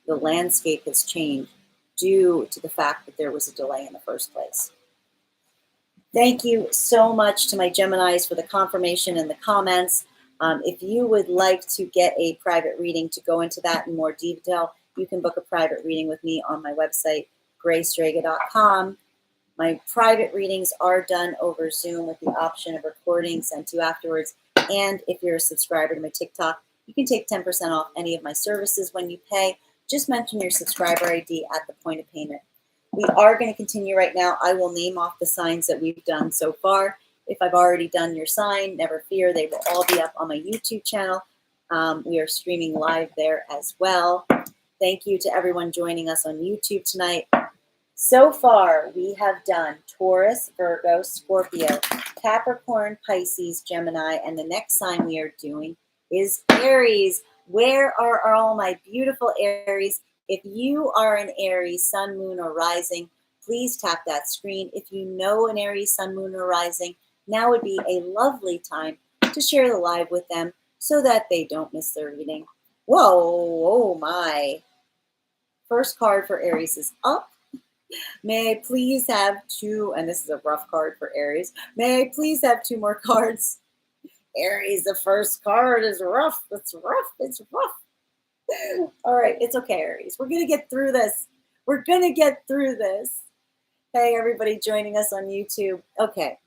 the landscape has changed due to the fact that there was a delay in the first place. Thank you so much to my Geminis for the confirmation and the comments. If you would like to get a private reading to go into that in more detail, you can book a private reading with me on my website, graystrega.com. My private readings are done over Zoom with the option of recording sent to you afterwards. And if you're a subscriber to my TikTok, you can take 10% off any of my services when you pay. Just mention your subscriber ID at the point of payment. We are going to continue right now. I will name off the signs that we've done so far. If I've already done your sign, never fear. They will all be up on my YouTube channel. We are streaming live there as well. Thank you to everyone joining us on YouTube tonight. So far, we have done Taurus, Virgo, Scorpio, Capricorn, Pisces, Gemini, and the next sign we are doing is Aries. Where are all my beautiful Aries? If you are an Aries, sun, moon, or rising, please tap that screen. If you know an Aries, sun, moon, or rising, now would be a lovely time to share the live with them so that they don't miss their reading. Whoa, oh my. First card for Aries is up. May I please have two, and this is a rough card for Aries. May I please have two more cards? Aries, the first card is rough. It's rough. It's rough. All right, it's okay, Aries. We're going to get through this. We're going to get through this. Hey, everybody joining us on YouTube. Okay,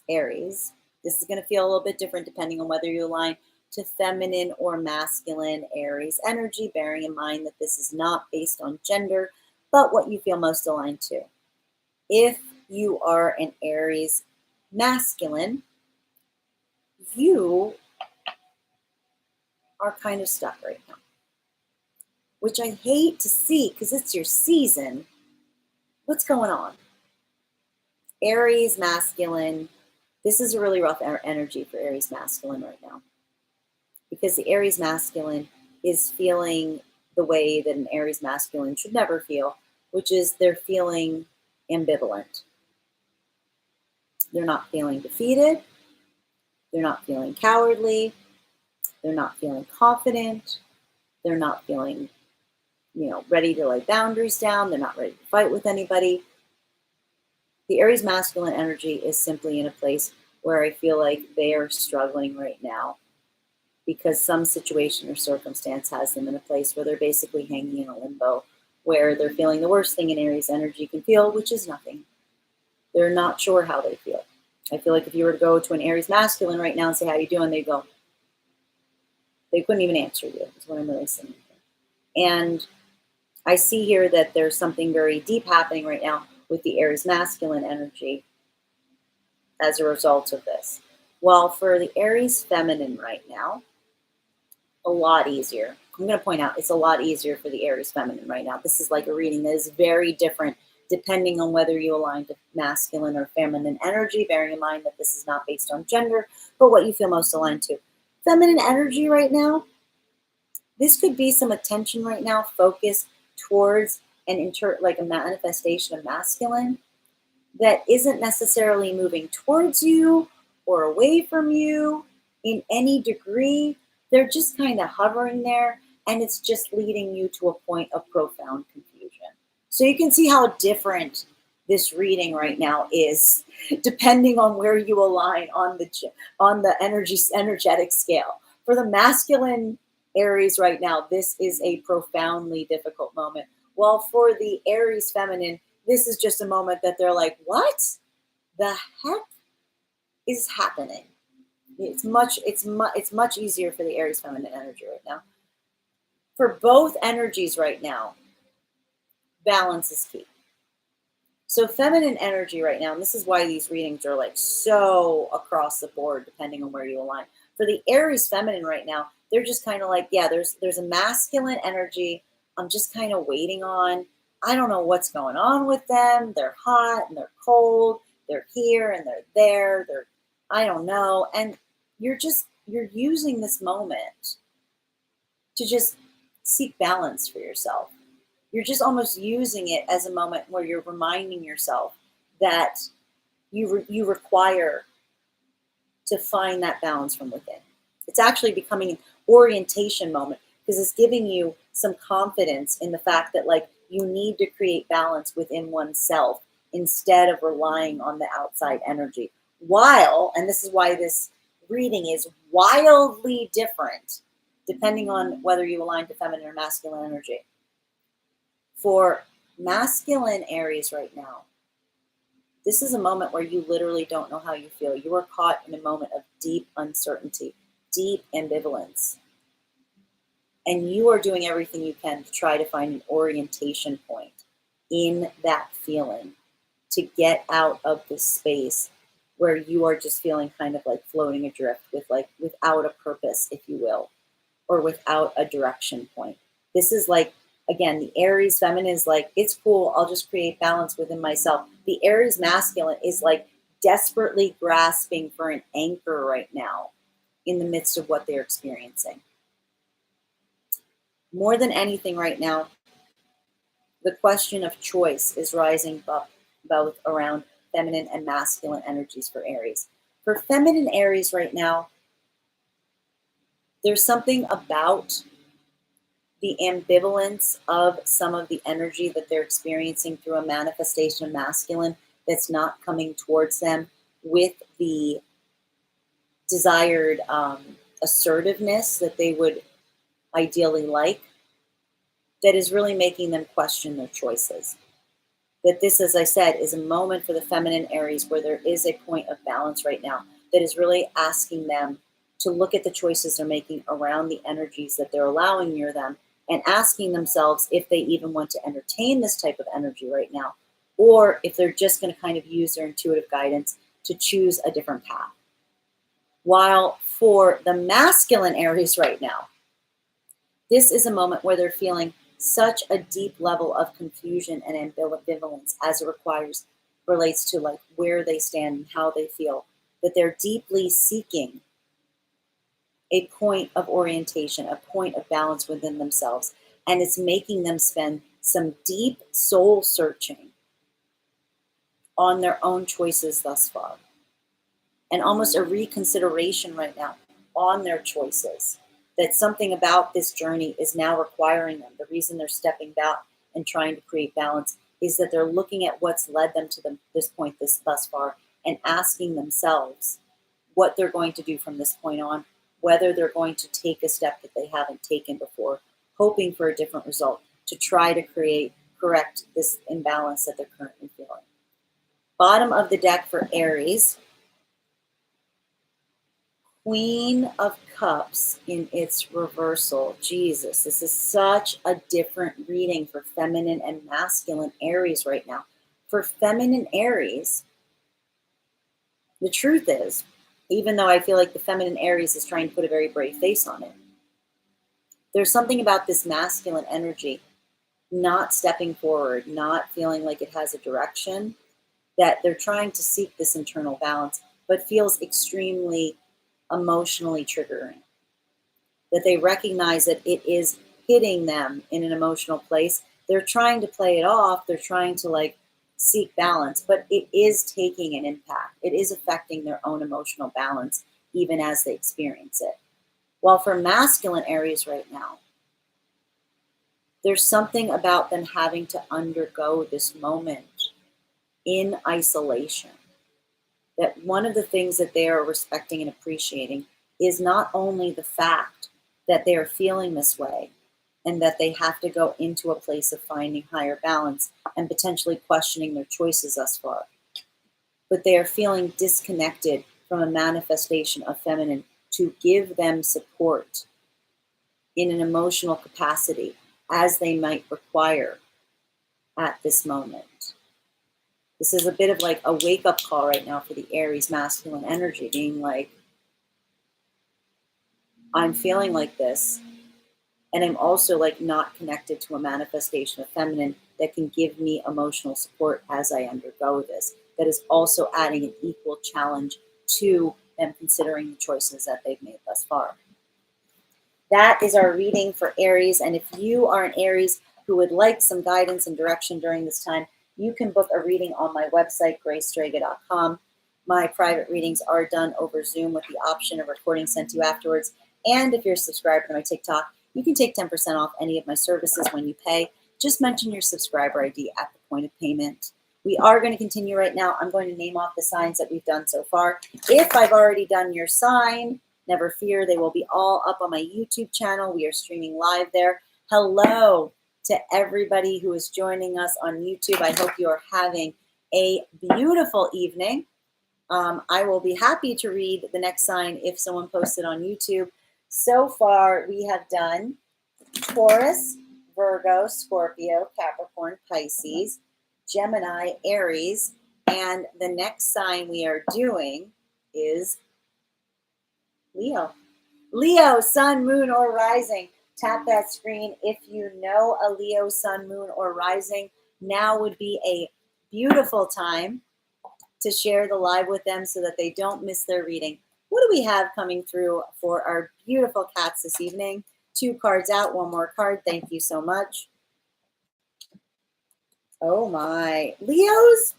Aries. This is going to feel a little bit different depending on whether you align to feminine or masculine Aries energy, bearing in mind that this is not based on gender, but what you feel most aligned to. If you are an Aries masculine, you are kind of stuck right now, which I hate to see because it's your season. What's going on? Aries masculine, this is a really rough energy for Aries masculine right now, because the Aries masculine is feeling the way that an Aries masculine should never feel, which is they're feeling ambivalent. They're not feeling defeated. They're not feeling cowardly. They're not feeling confident. They're not feeling, ready to lay boundaries down. They're not ready to fight with anybody. The Aries masculine energy is simply in a place where I feel like they are struggling right now because some situation or circumstance has them in a place where they're basically hanging in a limbo, where they're feeling the worst thing an Aries energy can feel, which is nothing. They're not sure how they feel. I feel like if you were to go to an Aries masculine right now and say, how you doing? They go, they couldn't even answer you, is what I'm really saying. And I see here that there's something very deep happening right now with the Aries masculine energy as a result of this. While for the Aries feminine right now, a lot easier. I'm going to point out it's a lot easier for the Aries feminine right now. This is like a reading that is very different depending on whether you align to masculine or feminine energy, bearing in mind that this is not based on gender, but what you feel most aligned to. Feminine energy right now, this could be some attention right now focused towards like a manifestation of masculine that isn't necessarily moving towards you or away from you in any degree. They're just kind of hovering there, and it's just leading you to a point of profound confusion. So you can see how different this reading right now is, depending on where you align on the energetic scale. For the masculine Aries right now, this is a profoundly difficult moment. While for the Aries feminine, this is just a moment that they're like, what the heck is happening? It's much easier for the Aries feminine energy right now. For both energies right now, balance is key. So feminine energy right now, and this is why these readings are like so across the board, depending on where you align. For the Aries feminine right now, they're just kind of like, yeah, there's a masculine energy I'm just kind of waiting on. I don't know what's going on with them. They're hot and they're cold. They're here and they're there. I don't know. And you're using this moment to just seek balance for yourself. You're just almost using it as a moment where you're reminding yourself that you require to find that balance from within. It's actually becoming an orientation moment because it's giving you some confidence in the fact that like you need to create balance within oneself instead of relying on the outside energy. And this is why this reading is wildly different depending on whether you align to feminine or masculine energy. For masculine Aries right now, this is a moment where you literally don't know how you feel. You are caught in a moment of deep uncertainty, deep ambivalence. And you are doing everything you can to try to find an orientation point in that feeling to get out of this space where you are just feeling kind of like floating adrift without a purpose, if you will, or without a direction point. This is like, again, the Aries feminine is like, it's cool, I'll just create balance within myself. The Aries masculine is like desperately grasping for an anchor right now in the midst of what they're experiencing. More than anything right now, the question of choice is rising both around feminine and masculine energies for Aries. For feminine Aries right now, there's something about the ambivalence of some of the energy that they're experiencing through a manifestation of masculine that's not coming towards them with the desired assertiveness that they would ideally like, that is really making them question their choices. That this, as I said, is a moment for the feminine Aries where there is a point of balance right now that is really asking them to look at the choices they're making around the energies that they're allowing near them and asking themselves if they even want to entertain this type of energy right now, or if they're just going to kind of use their intuitive guidance to choose a different path. While for the masculine Aries right now, this is a moment where they're feeling such a deep level of confusion and ambivalence as it relates to like where they stand and how they feel, that they're deeply seeking a point of orientation, a point of balance within themselves. And it's making them spend some deep soul searching on their own choices thus far. And almost a reconsideration right now on their choices. That something about this journey is now requiring them. The reason they're stepping back and trying to create balance is that they're looking at what's led them to this point thus far and asking themselves what they're going to do from this point on, whether they're going to take a step that they haven't taken before, hoping for a different result to try to correct this imbalance that they're currently feeling. Bottom of the deck for Aries, Queen of Cups in its reversal. Jesus, this is such a different reading for feminine and masculine Aries right now. For feminine Aries, the truth is, even though I feel like the feminine Aries is trying to put a very brave face on it, there's something about this masculine energy not stepping forward, not feeling like it has a direction, that they're trying to seek this internal balance, but feels extremely emotionally triggering. That they recognize that it is hitting them in an emotional place. They're trying to play it off. They're trying to like seek balance, but it is taking an impact. It is affecting their own emotional balance, even as they experience it. While for masculine Aries right now, there's something about them having to undergo this moment in isolation. That one of the things that they are respecting and appreciating is not only the fact that they are feeling this way and that they have to go into a place of finding higher balance and potentially questioning their choices thus far, but they are feeling disconnected from a manifestation of feminine to give them support in an emotional capacity as they might require at this moment. This is a bit of like a wake-up call right now for the Aries masculine energy, being like, I'm feeling like this, and I'm also like not connected to a manifestation of feminine that can give me emotional support as I undergo this. That is also adding an equal challenge to them considering the choices that they've made thus far. That is our reading for Aries. And if you are an Aries who would like some guidance and direction during this time, you can book a reading on my website, graystrega.com. My private readings are done over Zoom with the option of recording sent to you afterwards. And if you're a subscriber to my TikTok, you can take 10% off any of my services when you pay. Just mention your subscriber ID at the point of payment. We are going to continue right now. I'm going to name off the signs that we've done so far. If I've already done your sign, never fear, they will be all up on my YouTube channel. We are streaming live there. Hello to everybody who is joining us on YouTube. I hope you are having a beautiful evening. I will be happy to read the next sign if someone posts it on YouTube. So far, we have done Taurus, Virgo, Scorpio, Capricorn, Pisces, Gemini, Aries, and the next sign we are doing is Leo. Leo, sun, moon, or rising. Tap that screen if you know a Leo, sun, moon, or rising. Now would be a beautiful time to share the live with them so that they don't miss their reading. What do we have coming through for our beautiful cats this evening? 2 cards out, 1 more card. Thank you so much. Oh my. Leos,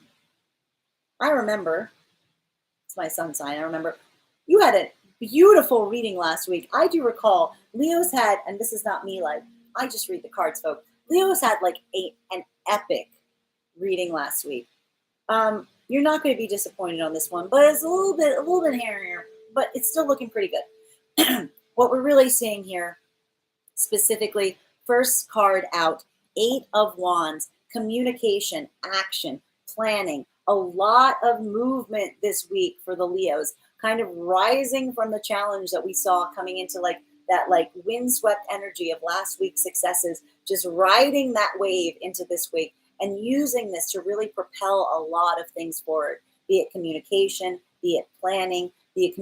I remember. It's my sun's sign. I remember you had a beautiful reading last week. I do recall Leos had, and this is not me, like, I just read the cards, folks. Leos had like an epic reading last week. You're not going to be disappointed on this one, but it's a little bit hairier, but it's still looking pretty good. What we're really seeing here, specifically, first card out, 8 of Wands, communication, action, planning, a lot of movement this week for the Leos, kind of rising from the challenge that we saw coming into like that like windswept energy of last week's successes, just riding that wave into this week and using this to really propel a lot of things forward, be it communication, be it planning, be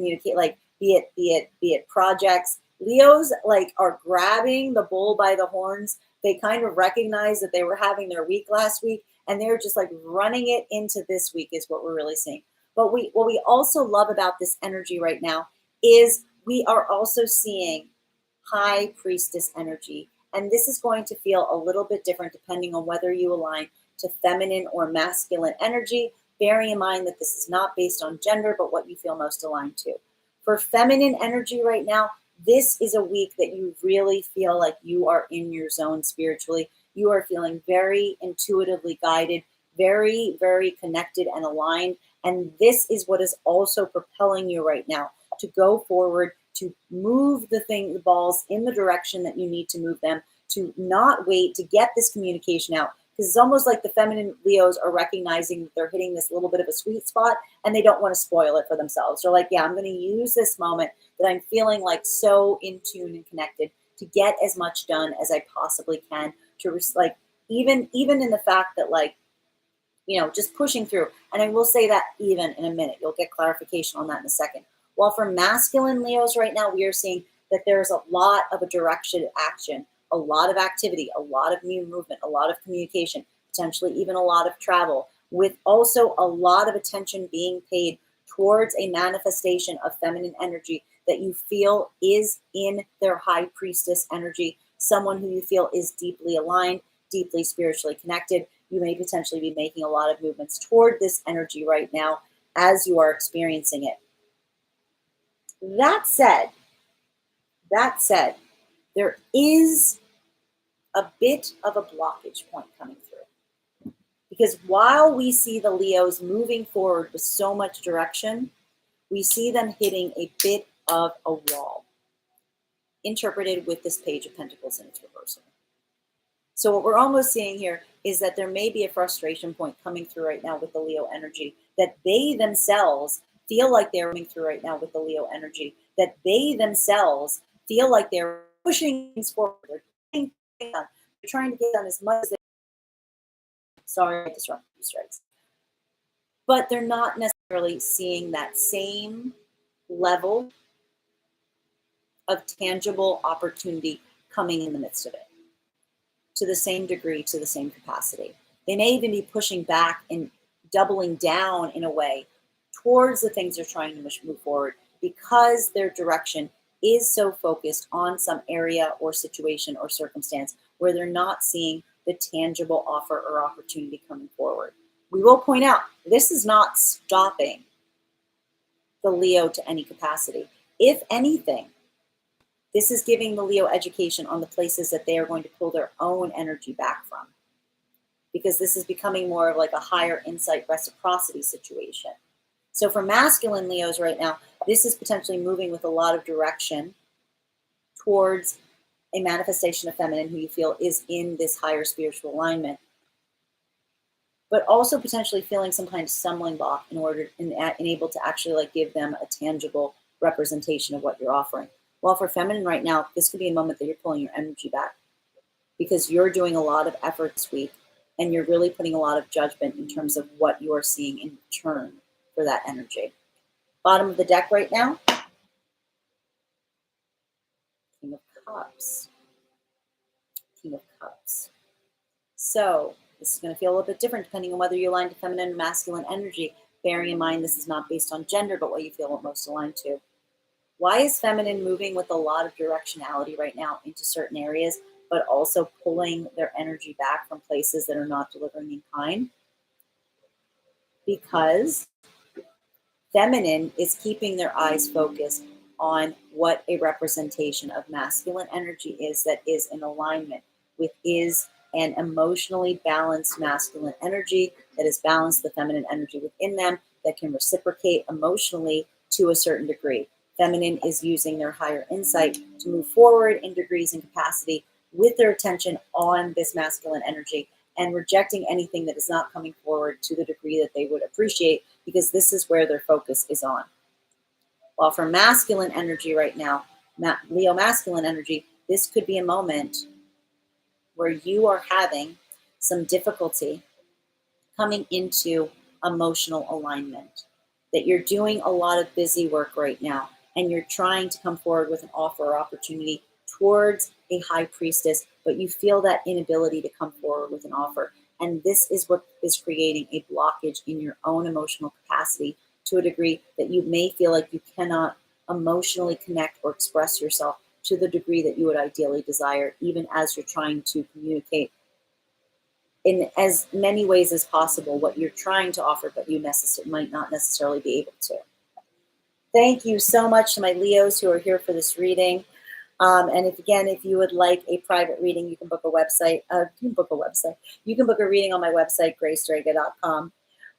it projects. Leos like are grabbing the bull by the horns. They kind of recognize that they were having their week last week and they're just like running it into this week is what we're really seeing. But what we also love about this energy right now is we are also seeing high priestess energy. And this is going to feel a little bit different depending on whether you align to feminine or masculine energy, bearing in mind that this is not based on gender, but what you feel most aligned to. For feminine energy right now, this is a week that you really feel like you are in your zone spiritually. You are feeling very intuitively guided, very, very connected and aligned. And this is what is also propelling you right now to go forward, to move the balls in the direction that you need to move them, to not wait to get this communication out, because it's almost like the feminine Leos are recognizing that they're hitting this little bit of a sweet spot and they don't want to spoil it for themselves. They're like, yeah, I'm going to use this moment that I'm feeling like so in tune and connected to get as much done as I possibly can, to like, even in the fact that, like, just pushing through. And I will say that even in a minute, you'll get clarification on that in a second. While for masculine Leos right now, we are seeing that there's a lot of a directed action, a lot of activity, a lot of new movement, a lot of communication, potentially even a lot of travel, with also a lot of attention being paid towards a manifestation of feminine energy that you feel is in their high priestess energy, someone who you feel is deeply aligned, deeply spiritually connected. You may potentially be making a lot of movements toward this energy right now as you are experiencing it. That said, there is a bit of a blockage point coming through. Because while we see the Leos moving forward with so much direction, we see them hitting a bit of a wall, interpreted with this Page of Pentacles in its reversal. So what we're almost seeing here is that there may be a frustration point coming through right now with the Leo energy, that they themselves feel like they're coming through right now with the Leo energy, that they themselves feel like they're pushing things forward. They're trying to get done as much as they can. Sorry, I disrupted you, strikes. But they're not necessarily seeing that same level of tangible opportunity coming in the midst of it, to the same degree, to the same capacity. They may even be pushing back and doubling down in a way towards the things they're trying to move forward, because their direction is so focused on some area or situation or circumstance where they're not seeing the tangible offer or opportunity coming forward. We will point out, this is not stopping the Leo to any capacity. If anything, this is giving the Leo education on the places that they are going to pull their own energy back from, because this is becoming more of like a higher insight reciprocity situation. So for masculine Leos right now, this is potentially moving with a lot of direction towards a manifestation of feminine who you feel is in this higher spiritual alignment, but also potentially feeling some kind of stumbling block in order and able to actually like give them a tangible representation of what you're offering. While for feminine right now, this could be a moment that you're pulling your energy back, because you're doing a lot of effort this week and you're really putting a lot of judgment in terms of what you are seeing in return for that energy. Bottom of the deck right now, King of Cups. King of Cups. So this is going to feel a little bit different depending on whether you align to feminine or masculine energy. Bearing in mind this is not based on gender, but what you feel most aligned to. Why is feminine moving with a lot of directionality right now into certain areas, but also pulling their energy back from places that are not delivering in kind? Because feminine is keeping their eyes focused on what a representation of masculine energy is, that is in alignment with is an emotionally balanced masculine energy that has balanced the feminine energy within them, that can reciprocate emotionally to a certain degree. Feminine is using their higher insight to move forward in degrees and capacity with their attention on this masculine energy, and rejecting anything that is not coming forward to the degree that they would appreciate, because this is where their focus is on. While for masculine energy right now, Leo masculine energy, this could be a moment where you are having some difficulty coming into emotional alignment, that you're doing a lot of busy work right now and you're trying to come forward with an offer or opportunity towards a high priestess, but you feel that inability to come forward with an offer. And this is what is creating a blockage in your own emotional capacity, to a degree that you may feel like you cannot emotionally connect or express yourself to the degree that you would ideally desire, even as you're trying to communicate in as many ways as possible what you're trying to offer, but you might not necessarily be able to. Thank you so much to my Leos who are here for this reading. And if you would like a private reading, you can book a website. You can book a reading on my website, graystrega.com.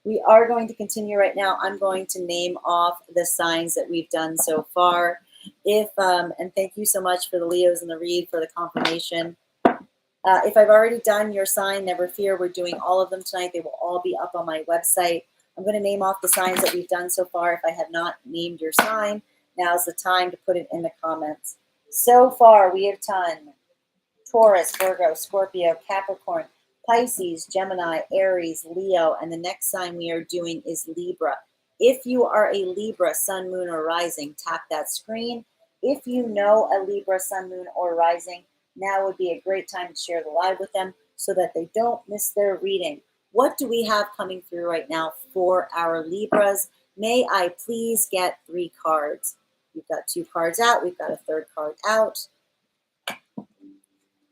We are going to continue right now. I'm going to name off the signs that we've done so far. And thank you so much for the Leos and the read for the confirmation. If I've already done your sign, never fear, we're doing all of them tonight. They will all be up on my website. I'm going to name off the signs that we've done so far. If I have not named your sign, now's the time to put it in the comments. So far, we have done Taurus, Virgo, Scorpio, Capricorn, Pisces, Gemini, Aries, Leo, and the next sign we are doing is Libra. If you are a Libra, sun, moon, or rising, tap that screen. If you know a Libra, sun, moon, or rising, now would be a great time to share the live with them so that they don't miss their reading. What do we have coming through right now for our Libras? May I please get 3 cards? We've got 2 cards out. We've got a 3rd card out.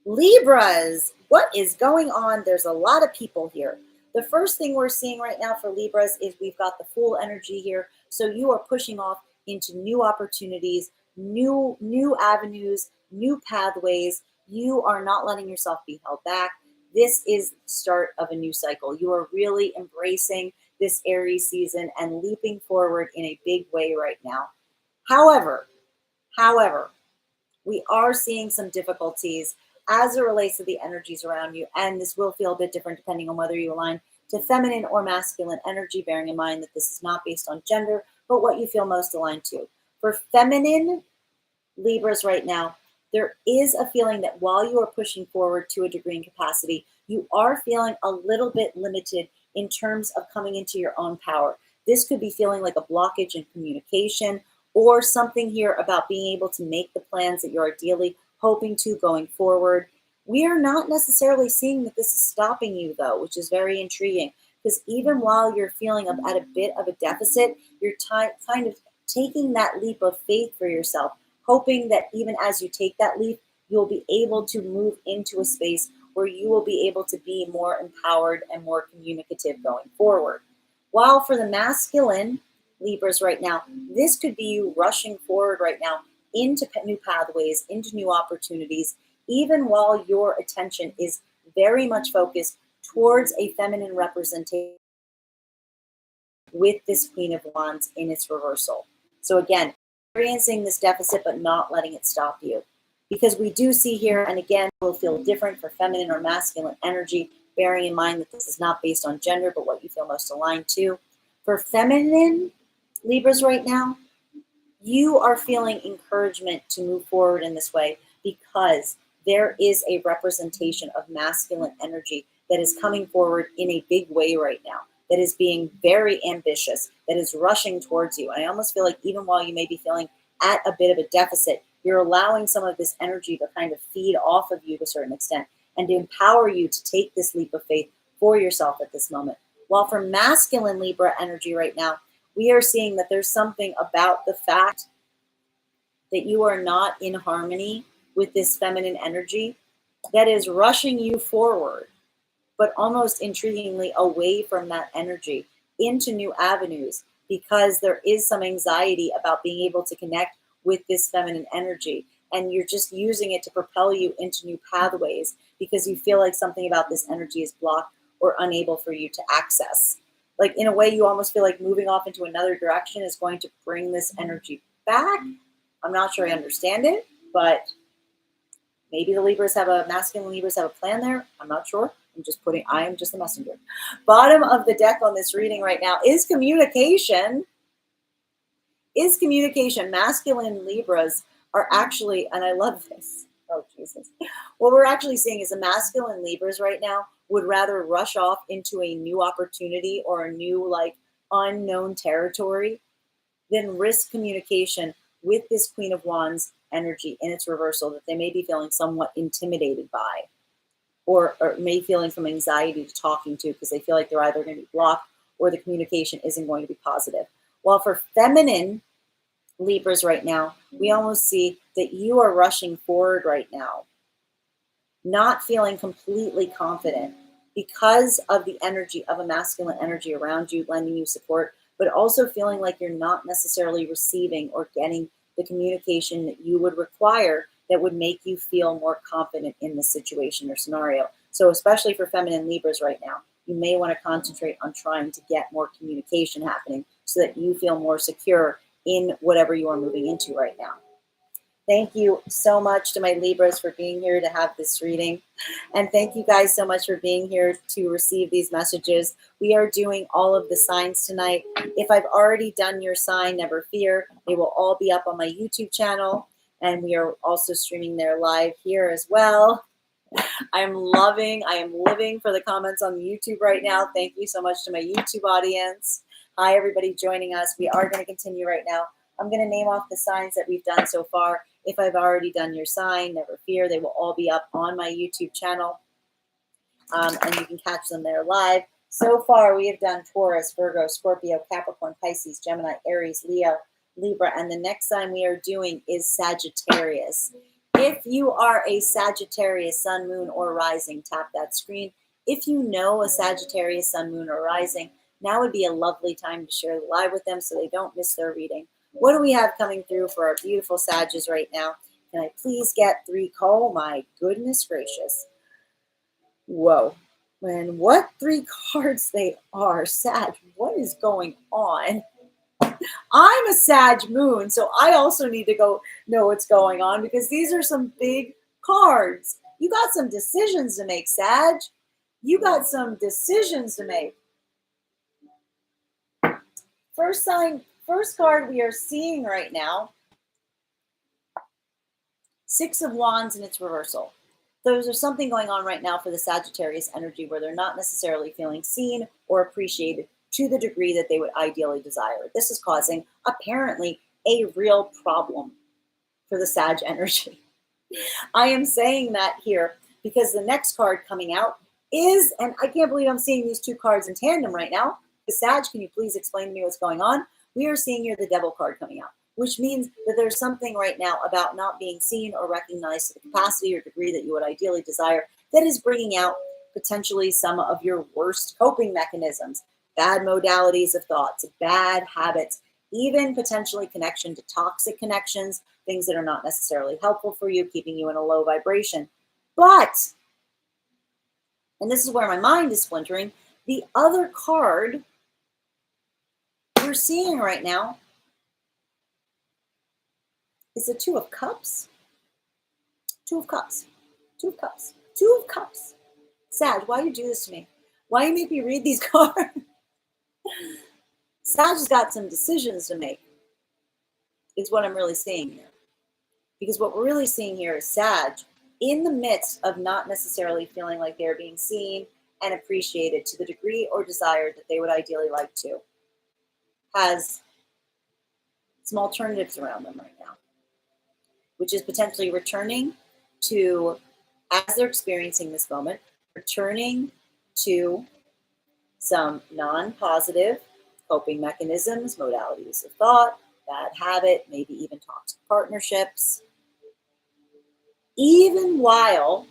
Libras, what is going on? There's a lot of people here. The first thing we're seeing right now for Libras is we've got the Fool energy here. So you are pushing off into new opportunities, new avenues, new pathways. You are not letting yourself be held back. This is the start of a new cycle. You are really embracing this Aries season and leaping forward in a big way right now. However, we are seeing some difficulties as it relates to the energies around you. And this will feel a bit different depending on whether you align to feminine or masculine energy, bearing in mind that this is not based on gender, but what you feel most aligned to. For feminine Libras right now, there is a feeling that while you are pushing forward to a degree and capacity, you are feeling a little bit limited in terms of coming into your own power. This could be feeling like a blockage in communication or something here about being able to make the plans that you're ideally hoping to going forward. We are not necessarily seeing that this is stopping you, though, which is very intriguing, because even while you're feeling at a bit of a deficit, you're kind of taking that leap of faith for yourself, hoping that even as you take that leap, you'll be able to move into a space where you will be able to be more empowered and more communicative going forward. While for the masculine Libras right now, this could be you rushing forward right now into new pathways, into new opportunities, even while your attention is very much focused towards a feminine representation with this Queen of Wands in its reversal. So again, experiencing this deficit, but not letting it stop you. Because we do see here, and again, will feel different for feminine or masculine energy, bearing in mind that this is not based on gender, but what you feel most aligned to. For feminine Libras right now, you are feeling encouragement to move forward in this way because there is a representation of masculine energy that is coming forward in a big way right now, that is being very ambitious, that is rushing towards you. I almost feel like even while you may be feeling at a bit of a deficit, you're allowing some of this energy to kind of feed off of you to a certain extent and to empower you to take this leap of faith for yourself at this moment. While for masculine Libra energy right now, we are seeing that there's something about the fact that you are not in harmony with this feminine energy that is rushing you forward, but almost intriguingly away from that energy into new avenues, because there is some anxiety about being able to connect with this feminine energy. And you're just using it to propel you into new pathways because you feel like something about this energy is blocked or unable for you to access. Like in a way, you almost feel like moving off into another direction is going to bring this energy back. I'm not sure I understand it, but maybe the masculine Libras have a plan there. I'm not sure. I am just the messenger. Bottom of the deck on this reading right now is communication. Masculine Libras are actually, and I love this. Oh, Jesus. What we're actually seeing is the masculine Libras right now would rather rush off into a new opportunity or a new, unknown territory than risk communication with this Queen of Wands energy in its reversal that they may be feeling somewhat intimidated by, or may feeling some anxiety to talking to because they feel like they're either going to be blocked or the communication isn't going to be positive. While for feminine Libras right now, we almost see that you are rushing forward right now, not feeling completely confident because of the energy of a masculine energy around you, lending you support, but also feeling like you're not necessarily receiving or getting the communication that you would require that would make you feel more confident in the situation or scenario. So especially for feminine Libras right now, you may want to concentrate on trying to get more communication happening so that you feel more secure in whatever you are moving into right now. Thank you so much to my Libras for being here to have this reading. And thank you guys so much for being here to receive these messages. We are doing all of the signs tonight. If I've already done your sign, never fear. They will all be up on my YouTube channel. And we are also streaming there live here as well. I am living for the comments on YouTube right now. Thank you so much to my YouTube audience. Hi, everybody joining us. We are going to continue right now. I'm going to name off the signs that we've done so far. If I've already done your sign, never fear. They will all be up on my YouTube channel, and you can catch them there live. So far, we have done Taurus, Virgo, Scorpio, Capricorn, Pisces, Gemini, Aries, Leo, Libra, and the next sign we are doing is Sagittarius. If you are a Sagittarius sun, moon, or rising, tap that screen. If you know a Sagittarius sun, moon, or rising, now would be a lovely time to share the live with them so they don't miss their reading. What do we have coming through for our beautiful Sages right now? Can I please get 3? Oh my goodness gracious. Whoa. And what 3 cards they are. Sag, what is going on? I'm a Sag moon, so I also need to go know what's going on because these are some big cards. You got some decisions to make, Sag. You got some decisions to make. First card we are seeing right now, 6 of Wands in its reversal. There's something going on right now for the Sagittarius energy where they're not necessarily feeling seen or appreciated to the degree that they would ideally desire. This is causing, apparently, a real problem for the Sag energy. I am saying that here because the next card coming out is, and I can't believe I'm seeing these 2 cards in tandem right now. Sag, can you please explain to me what's going on? We are seeing here the Devil card coming out, which means that there's something right now about not being seen or recognized to the capacity or degree that you would ideally desire that is bringing out potentially some of your worst coping mechanisms, bad modalities of thoughts, bad habits, even potentially connection to toxic connections, things that are not necessarily helpful for you, keeping you in a low vibration. But, and this is where my mind is splintering, the other card we're seeing right now is the 2 of Cups. 2 of Cups. 2 of Cups. 2 of Cups. Sag, why you do this to me? Why you make me read these cards? Sag has got some decisions to make, is what I'm really seeing here. Because what we're really seeing here is Sag, in the midst of not necessarily feeling like they're being seen and appreciated to the degree or desire that they would ideally like to, has some alternatives around them right now, which is potentially returning to, as they're experiencing this moment, returning to some non-positive coping mechanisms, modalities of thought, bad habit, maybe even toxic partnerships, even while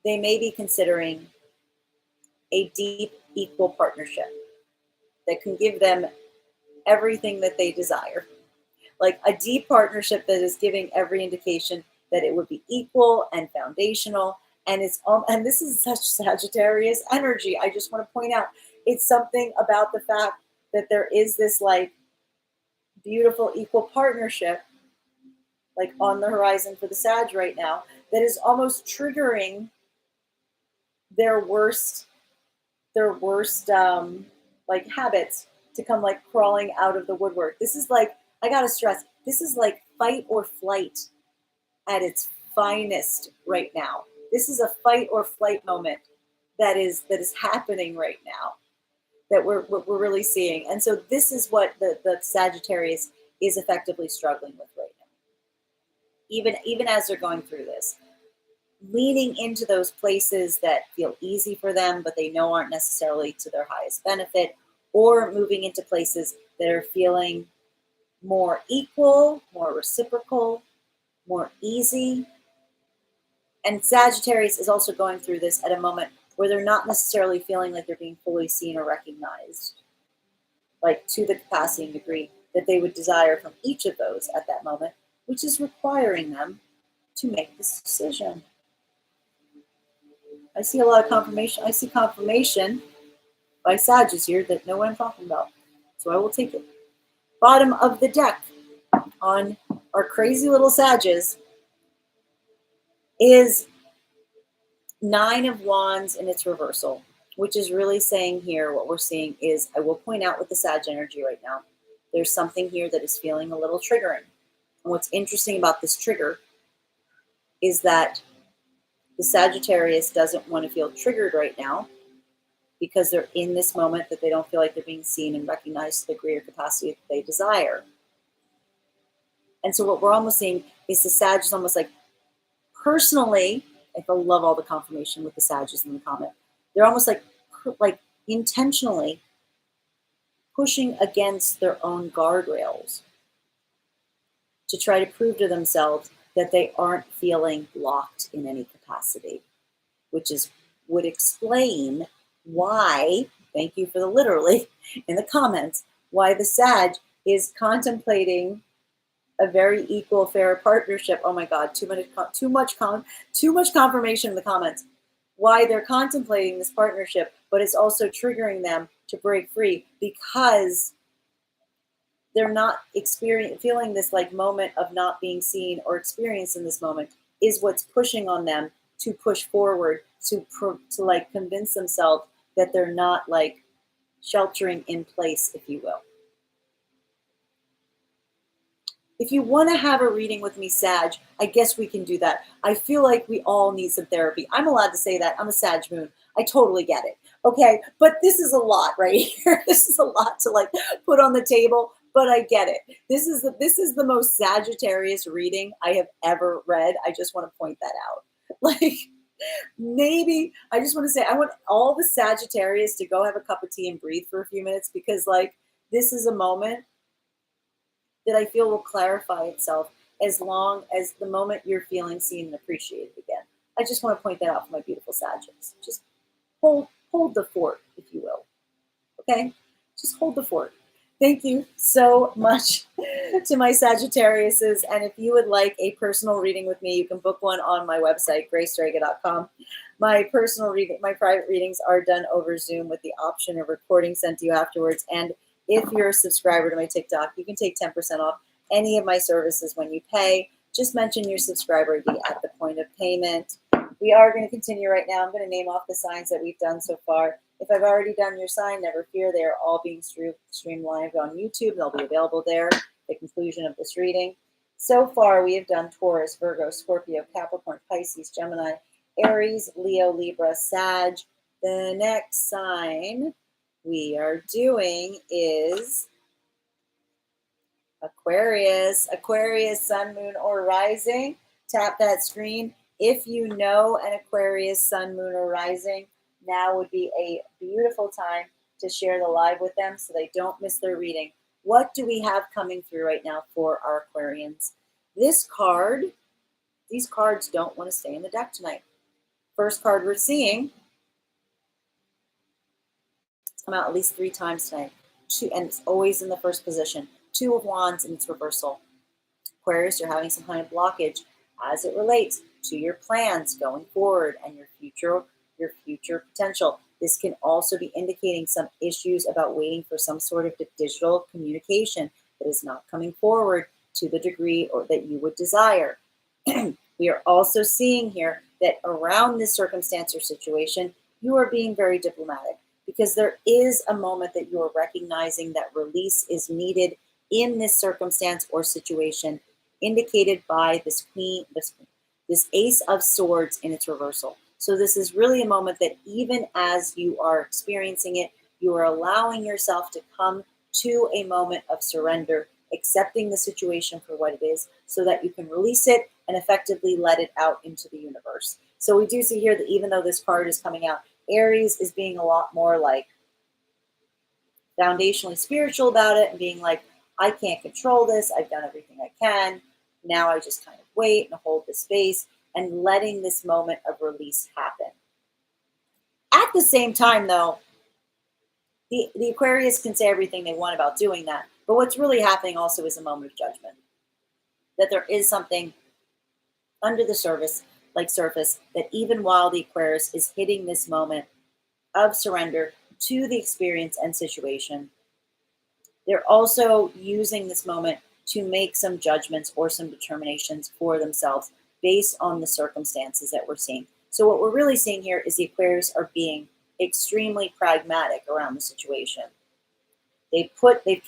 they may be considering a deep, equal partnership that can give them everything that they desire. Like a deep partnership that is giving every indication that it would be equal and foundational. And and this is such Sagittarius energy. I just want to point out, it's something about the fact that there is this like beautiful equal partnership like on the horizon for the Sag right now that is almost triggering their worst like habits to come like crawling out of the woodwork. This is like, I gotta stress, this is like fight or flight at its finest right now. This is a fight or flight moment that is happening right now that we're really seeing. And so this is what the Sagittarius is effectively struggling with right now. Even as they're going through this, leaning into those places that feel easy for them, but they know aren't necessarily to their highest benefit, or moving into places that are feeling more equal, more reciprocal, more easy. And Sagittarius is also going through this at a moment where they're not necessarily feeling like they're being fully seen or recognized, like to the capacity and degree that they would desire from each of those at that moment, which is requiring them to make this decision. I see a lot of confirmation. I see confirmation by Sages here that know what I'm talking about. So I will take it. Bottom of the deck. on our crazy little Sages is Nine of Wands in its reversal, which is really saying here, what we're seeing is, I will point out with the Sag energy right now, there's something here that is feeling a little triggering. And what's interesting about this trigger is that the Sagittarius doesn't want to feel triggered right now because they're in this moment that they don't feel like they're being seen and recognized to the degree or capacity that they desire. And so what we're almost seeing is the Sag is almost like, personally, I love all the confirmation with the Sages in the comment. They're almost like intentionally pushing against their own guardrails to try to prove to themselves that they aren't feeling locked in any capacity, which would explain why, thank you for the literally in the comments, why the Sag is contemplating a very equal, fair partnership. Oh my God, too much confirmation in the comments. Why they're contemplating this partnership, but it's also triggering them to break free because they're not feeling this like moment of not being seen or experienced in this moment is what's pushing on them to push forward, to like convince themselves that they're not like sheltering in place, if you will. If you want to have a reading with me, Sag, I guess we can do that. I feel like we all need some therapy. I'm allowed to say that. I'm a Sag moon. I totally get it. Okay, but this is a lot right here. This is a lot to like put on the table, but I get it. This is the most Sagittarius reading I have ever read. I just want to point that out. Like, maybe I just want to say I want all the Sagittarius to go have a cup of tea and breathe for a few minutes, because like this is a moment that I feel will clarify itself as long as the moment you're feeling seen and appreciated again. I just want to point that out for my beautiful Sagittarius. Just hold the fort, if you will. Okay? Just hold the fort. Thank you so much to my Sagittariuses. And if you would like a personal reading with me, you can book one on my website, graystrega.com. My private readings are done over Zoom with the option of recording sent to you afterwards. And if you're a subscriber to my TikTok, you can take 10% off any of my services when you pay. Just mention your subscriber ID at the point of payment. We are going to continue right now. I'm going to name off the signs that we've done so far. If I've already done your sign, never fear. They are all being streamed live on YouTube. They'll be available there at the conclusion of this reading. So far, we have done Taurus, Virgo, Scorpio, Capricorn, Pisces, Gemini, Aries, Leo, Libra, Sag. The next sign we are doing is Aquarius. Aquarius, sun, moon, or rising. Tap that screen. If you know an Aquarius, sun, moon, or rising, now would be a beautiful time to share the live with them so they don't miss their reading. What do we have coming through right now for our Aquarians? These cards don't want to stay in the deck tonight. First card we're seeing, it's come out at least 3 times tonight. And it's always in the first position. 2 of Wands in its reversal. Aquarius, you're having some kind of blockage as it relates to your plans going forward and your future potential. This can also be indicating some issues about waiting for some sort of digital communication that is not coming forward to the degree or that you would desire. We are also seeing here that around this circumstance or situation, you are being very diplomatic, because there is a moment that you are recognizing that release is needed in this circumstance or situation, indicated by this Ace of Swords in its reversal. So this is really a moment that even as you are experiencing it, you are allowing yourself to come to a moment of surrender, accepting the situation for what it is, so that you can release it and effectively let it out into the universe. So we do see here that even though this card is coming out, Aries is being a lot more like foundationally spiritual about it and being like, I can't control this. I've done everything I can. Now I just kind of wait and hold the space and letting this moment of release happen. At the same time, though, the Aquarius can say everything they want about doing that. But what's really happening also is a moment of judgment. That there is something under the surface that even while the Aquarius is hitting this moment of surrender to the experience and situation, they're also using this moment to make some judgments or some determinations for themselves based on the circumstances that we're seeing. So what we're really seeing here is the Aquarius are being extremely pragmatic around the situation. They've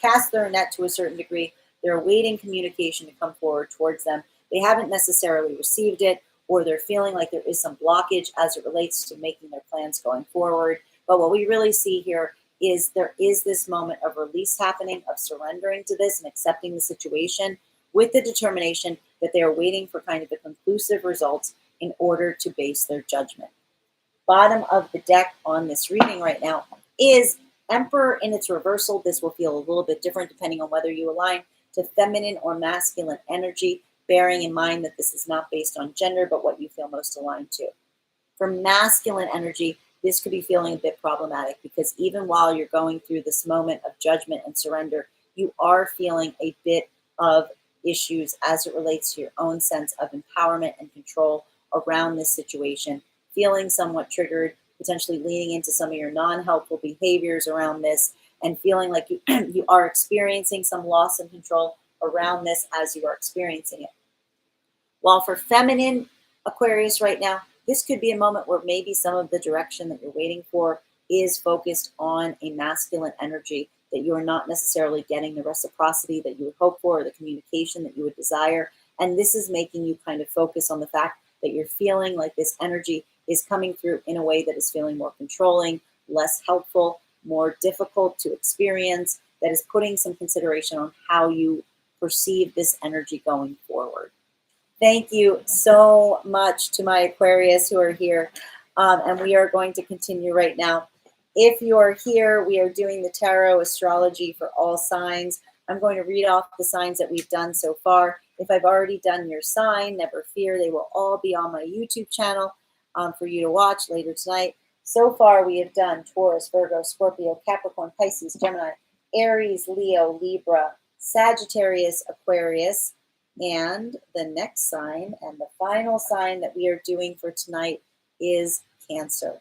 cast their net to a certain degree. They're awaiting communication to come forward towards them. They haven't necessarily received it, or they're feeling like there is some blockage as it relates to making their plans going forward. But what we really see here is there is this moment of release happening, of surrendering to this and accepting the situation with the determination that they are waiting for kind of a conclusive result in order to base their judgment. Bottom of the deck on this reading right now is Emperor in its reversal. This will feel a little bit different depending on whether you align to feminine or masculine energy, bearing in mind that this is not based on gender, but what you feel most aligned to. For masculine energy, this could be feeling a bit problematic because even while you're going through this moment of judgment and surrender, you are feeling a bit of issues as it relates to your own sense of empowerment and control around this situation, feeling somewhat triggered, potentially leaning into some of your non-helpful behaviors around this, and feeling like you, you are experiencing some loss of control around this as you are experiencing it. While for feminine Aquarius right now, this could be a moment where maybe some of the direction that you're waiting for is focused on a masculine energy, that you're not necessarily getting the reciprocity that you would hope for, or the communication that you would desire. And this is making you kind of focus on the fact that you're feeling like this energy is coming through in a way that is feeling more controlling, less helpful, more difficult to experience, that is putting some consideration on how you perceive this energy going forward. Thank you so much to my Aquarius who are here. And we are going to continue right now. If you are here, we are doing the tarot astrology for all signs. I'm going to read off the signs that we've done so far. If I've already done your sign, never fear, they will all be on my YouTube channel for you to watch later tonight. So far, we have done Taurus, Virgo, Scorpio, Capricorn, Pisces, Gemini, Aries, Leo, Libra, Sagittarius, Aquarius, and the next sign and the final sign that we are doing for tonight is Cancer.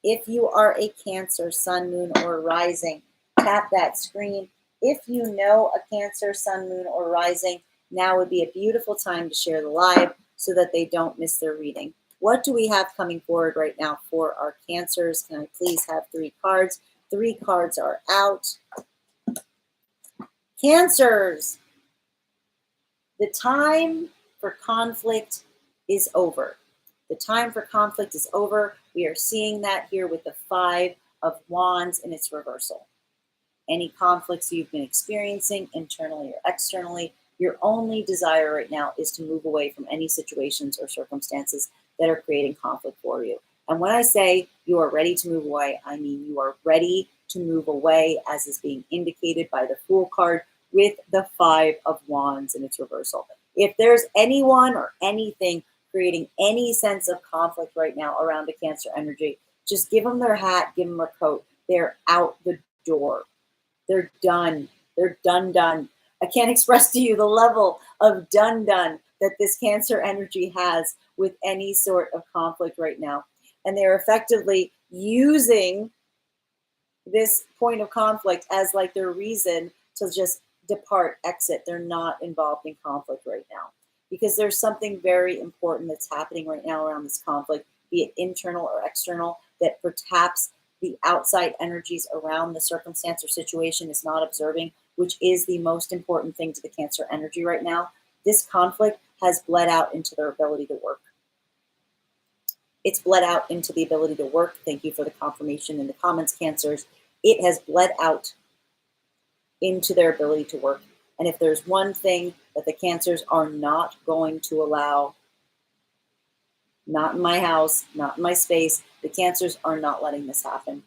If you are a Cancer, Sun, Moon, or Rising, tap that screen. If you know a Cancer, Sun, Moon, or Rising, now would be a beautiful time to share the live so that they don't miss their reading. What do we have coming forward right now for our Cancers? Can I please have 3 cards? 3 cards are out. Cancers, the time for conflict is over. The time for conflict is over. We are seeing that here with the 5 of Wands in its reversal. Any conflicts you've been experiencing internally or externally, your only desire right now is to move away from any situations or circumstances that are creating conflict for you. And when I say you are ready to move away, I mean you are ready to move away, as is being indicated by the Fool card with the 5 of Wands in its reversal. If there's anyone or anything creating any sense of conflict right now around a Cancer energy, just give them their hat, give them their coat. They're out the door. They're done. They're done. I can't express to you the level of done that this Cancer energy has with any sort of conflict right now. And they're effectively using this point of conflict as like their reason to just depart, exit. They're not involved in conflict right now because there's something very important that's happening right now around this conflict, be it internal or external, that perhaps the outside energies around the circumstance or situation is not observing, which is the most important thing to the Cancer energy right now. This conflict has bled out into their ability to work. It's bled out into the ability to work. Thank you for the confirmation in the comments, Cancers. It has bled out into their ability to work. And if there's one thing that the Cancers are not going to allow, not in my house, not in my space, the Cancers are not letting this happen.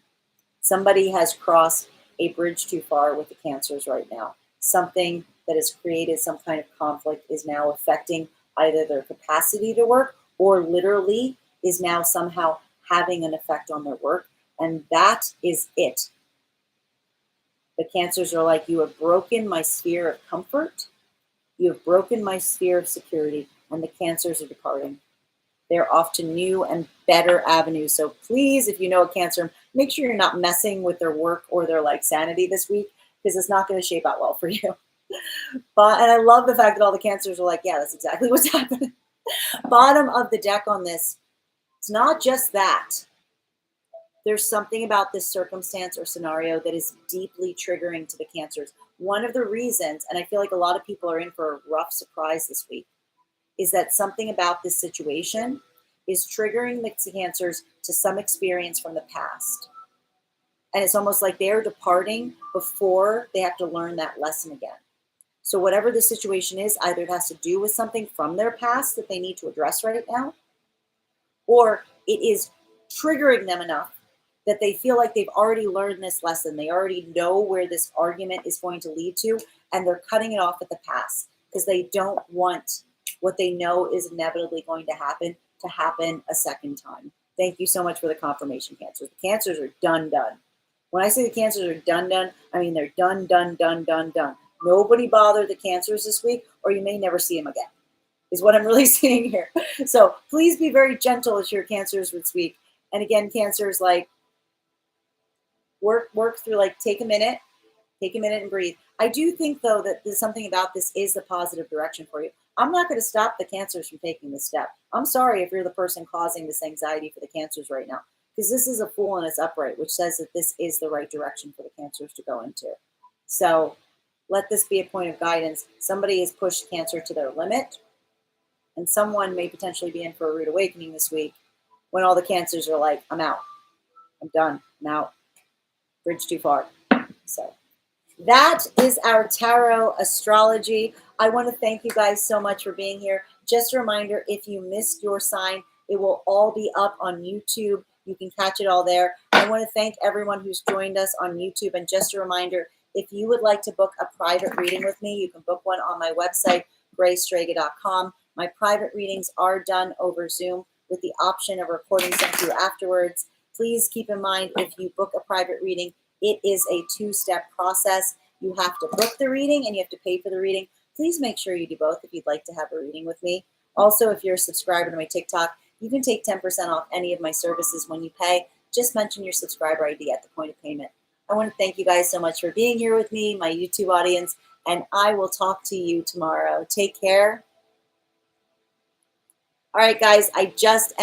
Somebody has crossed a bridge too far with the Cancers right now. Something that has created some kind of conflict is now affecting either their capacity to work or literally is now somehow having an effect on their work. And that is it. The Cancers are like, you have broken my sphere of comfort. You have broken my sphere of security. And the Cancers are departing. They're off to new and better avenues. So please, if you know a Cancer, make sure you're not messing with their work or their like sanity this week, because it's not going to shape out well for you. And I love the fact that all the cancers are like, yeah, that's exactly what's happening. Bottom of the deck on this, it's not just that. There's something about this circumstance or scenario that is deeply triggering to the cancers. One of the reasons, and I feel like a lot of people are in for a rough surprise this week, is that something about this situation is triggering the cancers to some experience from the past. And it's almost like they're departing before they have to learn that lesson again. So whatever the situation is, either it has to do with something from their past that they need to address right now, or it is triggering them enough that they feel like they've already learned this lesson. They already know where this argument is going to lead to, and they're cutting it off at the pass because they don't want what they know is inevitably going to happen a second time. Thank you so much for the confirmation, Cancers. The Cancers are done. When I say the Cancers are done, I mean they're done. Nobody bother the Cancers this week, or you may never see them again, is what I'm really seeing here. So please be very gentle as your Cancers this week. And again, Cancers, like, work through, like, take a minute and breathe. I do think, though, that there's something about this is the positive direction for you. I'm not going to stop the Cancers from taking this step. I'm sorry if you're the person causing this anxiety for the Cancers right now, because this is a Fool and it's upright, which says that this is the right direction for the Cancers to go into. So let this be a point of guidance. Somebody has pushed Cancer to their limit, and someone may potentially be in for a rude awakening this week when all the Cancers are like, I'm out. I'm done. I'm out. Bridge too far. So that is our tarot astrology. I want to thank you guys so much for being here. Just a reminder, if you missed your sign, it will all be up on YouTube. You can catch it all there. I want to thank everyone who's joined us on YouTube. And just a reminder, if you would like to book a private reading with me, you can book one on my website, graystrega.com. My private readings are done over Zoom with the option of recording sent to you afterwards. Please keep in mind, if you book a private reading, it is a two-step process. You have to book the reading and you have to pay for the reading. Please make sure you do both if you'd like to have a reading with me. Also, if you're a subscriber to my TikTok, you can take 10% off any of my services when you pay. Just mention your subscriber ID at the point of payment. I want to thank you guys so much for being here with me, my YouTube audience, and I will talk to you tomorrow. Take care. All right, guys, I just